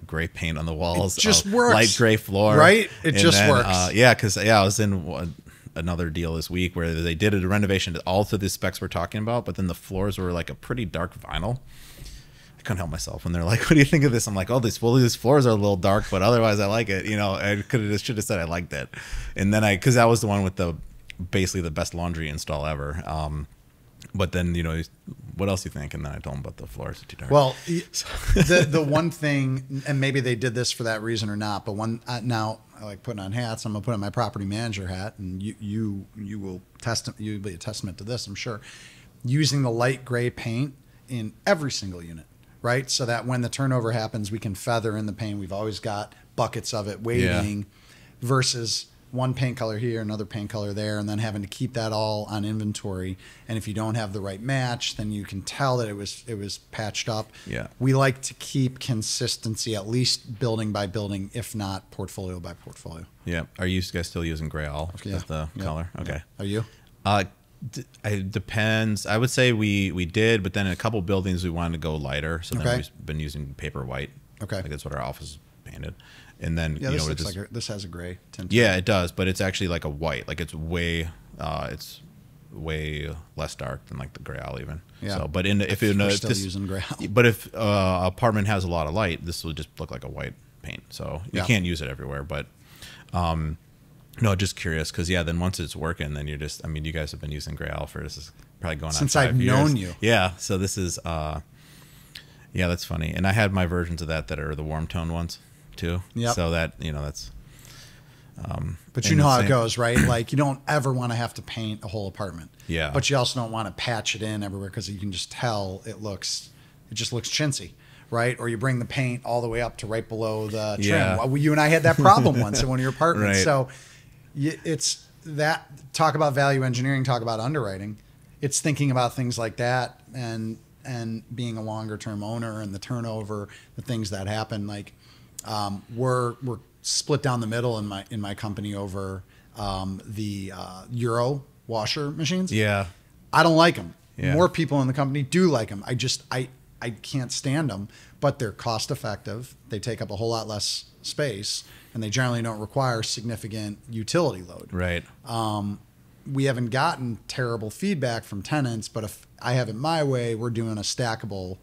gray paint on the walls, it just works. Light gray floor, right? It just works. I was in another deal this week where they did a renovation to all to the specs we're talking about, but then the floors were like a pretty dark vinyl. I couldn't help myself when they're like, "What do you think of this?" I'm like, "Oh, these floors are a little dark, but otherwise I like it." I should have said I liked it, and then because that was the one with basically the best laundry install ever. But then, what else you think? And then I told him about the floors are too dark. Well, the one thing, and maybe they did this for that reason or not, but now I like putting on hats. I'm gonna put on my property manager hat, and you'll be a testament to this, I'm sure. Using the light gray paint in every single unit, right? So that when the turnover happens, we can feather in the paint. We've always got buckets of it waiting, versus one paint color here, another paint color there, and then having to keep that all on inventory. And if you don't have the right match, then you can tell that it was patched up. Yeah. We like to keep consistency, at least building by building, if not portfolio by portfolio. Yeah. Are you guys still using gray all as the color? Okay. Are you? It depends. I would say we did, but then in a couple buildings we wanted to go lighter, so then we've been using paper white. Okay. Like that's what our office is painted. And then this looks like this has a gray tint. Yeah, it does, but it's actually like a white. Like it's way less dark than like the gray owl even. Yeah. So, but using gray owl. But if apartment has a lot of light, this will just look like a white paint. So you can't use it everywhere. But no, just curious because then once it's working, then you're just. I mean, you guys have been using gray owl for this is probably going on since 5 I've years. known you. Yeah. So this is that's funny. And I had my versions of that are the warm tone ones too. Yeah. So that that's. But you know how it goes, right? Like you don't ever want to have to paint a whole apartment. Yeah. But you also don't want to patch it in everywhere because you can just tell it just looks chintzy, right? Or you bring the paint all the way up to right below the trim. Yeah. Well, you and I had that problem once in one of your apartments. Right. So it's that. Talk about value engineering. Talk about underwriting. It's thinking about things like that and being a longer term owner and the turnover, the things that happen. Like we're split down the middle in my company over the Euro washer machines. Yeah. I don't like them. Yeah. More people in the company do like them. I can't stand them, but they're cost effective. They take up a whole lot less space and they generally don't require significant utility load. Right. We haven't gotten terrible feedback from tenants, but if I have it my way, we're doing a stackable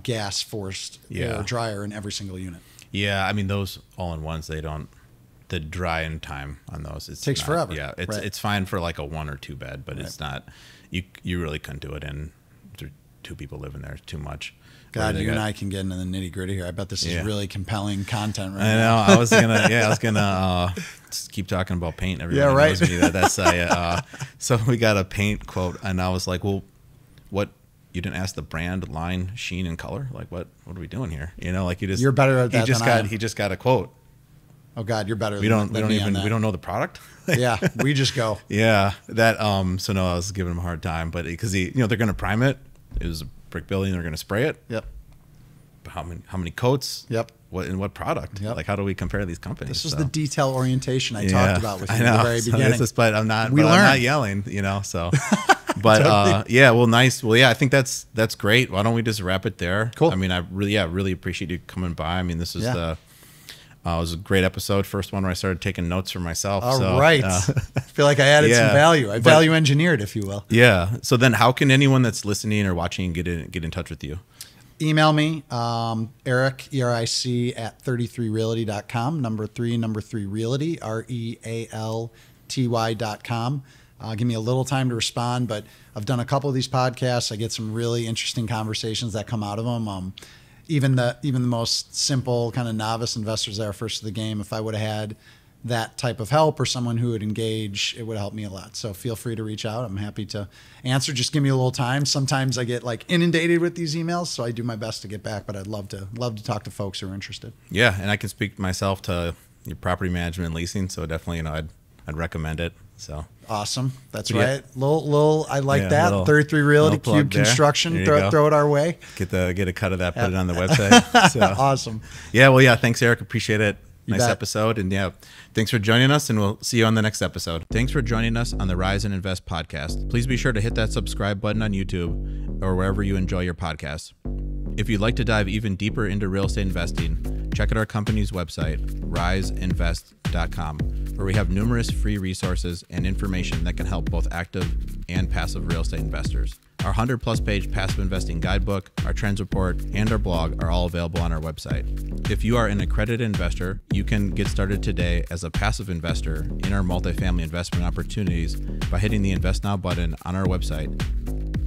gas forced air dryer in every single unit. Yeah, I mean those all-in-ones, the drying time on those it takes forever. Yeah, it's fine for like a 1 or 2 bed, but it's not. You really couldn't do it in. There 2 people living there. It's too much. God, you and I can get into the nitty gritty here. I bet this is really compelling content right now. I know. I was gonna just keep talking about paint. Everybody knows me. So we got a paint quote, and I was like, well, what? You didn't ask the brand, line, sheen, and color. Like, what are we doing here? Like you just. You're better at that. He just got a quote. Oh God, you're better. We don't know the product. Yeah, we just go. Yeah, that. So no, I was giving him a hard time, but because they're going to prime it. It was a brick building. They're going to spray it. Yep. But how many coats? Yep. What product? Yep. Like how do we compare these companies? This was the detail orientation I talked about with you at the very beginning. But I'm not. I'm not yelling. So. But well, nice. Well, I think that's great. Why don't we just wrap it there? Cool. I mean, I really appreciate you coming by. I mean, this is it was a great episode. First one where I started taking notes for myself. All right. I feel like I added some value. I value engineered, if you will. Yeah. So then how can anyone that's listening or watching get in touch with you? Email me, Eric, ERIC at 33realty.com, number 3 realty, REALTY.com. Give me a little time to respond, but I've done a couple of these podcasts. I get some really interesting conversations that come out of them. Even the most simple kind of novice investors that are first to the game, if I would have had that type of help or someone who would engage, it would help me a lot. So feel free to reach out. I'm happy to answer. Just give me a little time. Sometimes I get like inundated with these emails, so I do my best to get back, but I'd love to talk to folks who are interested. Yeah, and I can speak myself to your property management and leasing, so definitely, I'd recommend it. So awesome. That's right. Little I like that. 33 Realty, Cube Construction. Throw it our way. Get a cut of that, put it on the website. So. Awesome. Yeah, well, thanks, Eric. Appreciate it. Nice episode. And yeah, thanks for joining us, and we'll see you on the next episode. Thanks for joining us on the Rise and Invest podcast. Please be sure to hit that subscribe button on YouTube or wherever you enjoy your podcasts. If you'd like to dive even deeper into real estate investing, check out our company's website, riseinvest.com, where we have numerous free resources and information that can help both active and passive real estate investors. Our 100-plus page passive investing guidebook, our trends report, and our blog are all available on our website. If you are an accredited investor, you can get started today as a passive investor in our multifamily investment opportunities by hitting the Invest Now button on our website.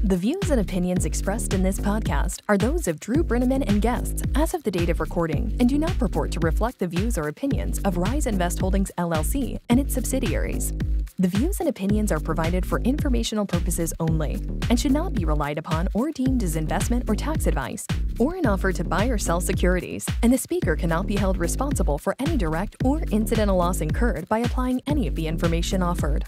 The views and opinions expressed in this podcast are those of Drew Breneman and guests as of the date of recording and do not purport to reflect the views or opinions of Rise Invest Holdings LLC and its subsidiaries. The views and opinions are provided for informational purposes only and should not be relied upon or deemed as investment or tax advice or an offer to buy or sell securities, and the speaker cannot be held responsible for any direct or incidental loss incurred by applying any of the information offered.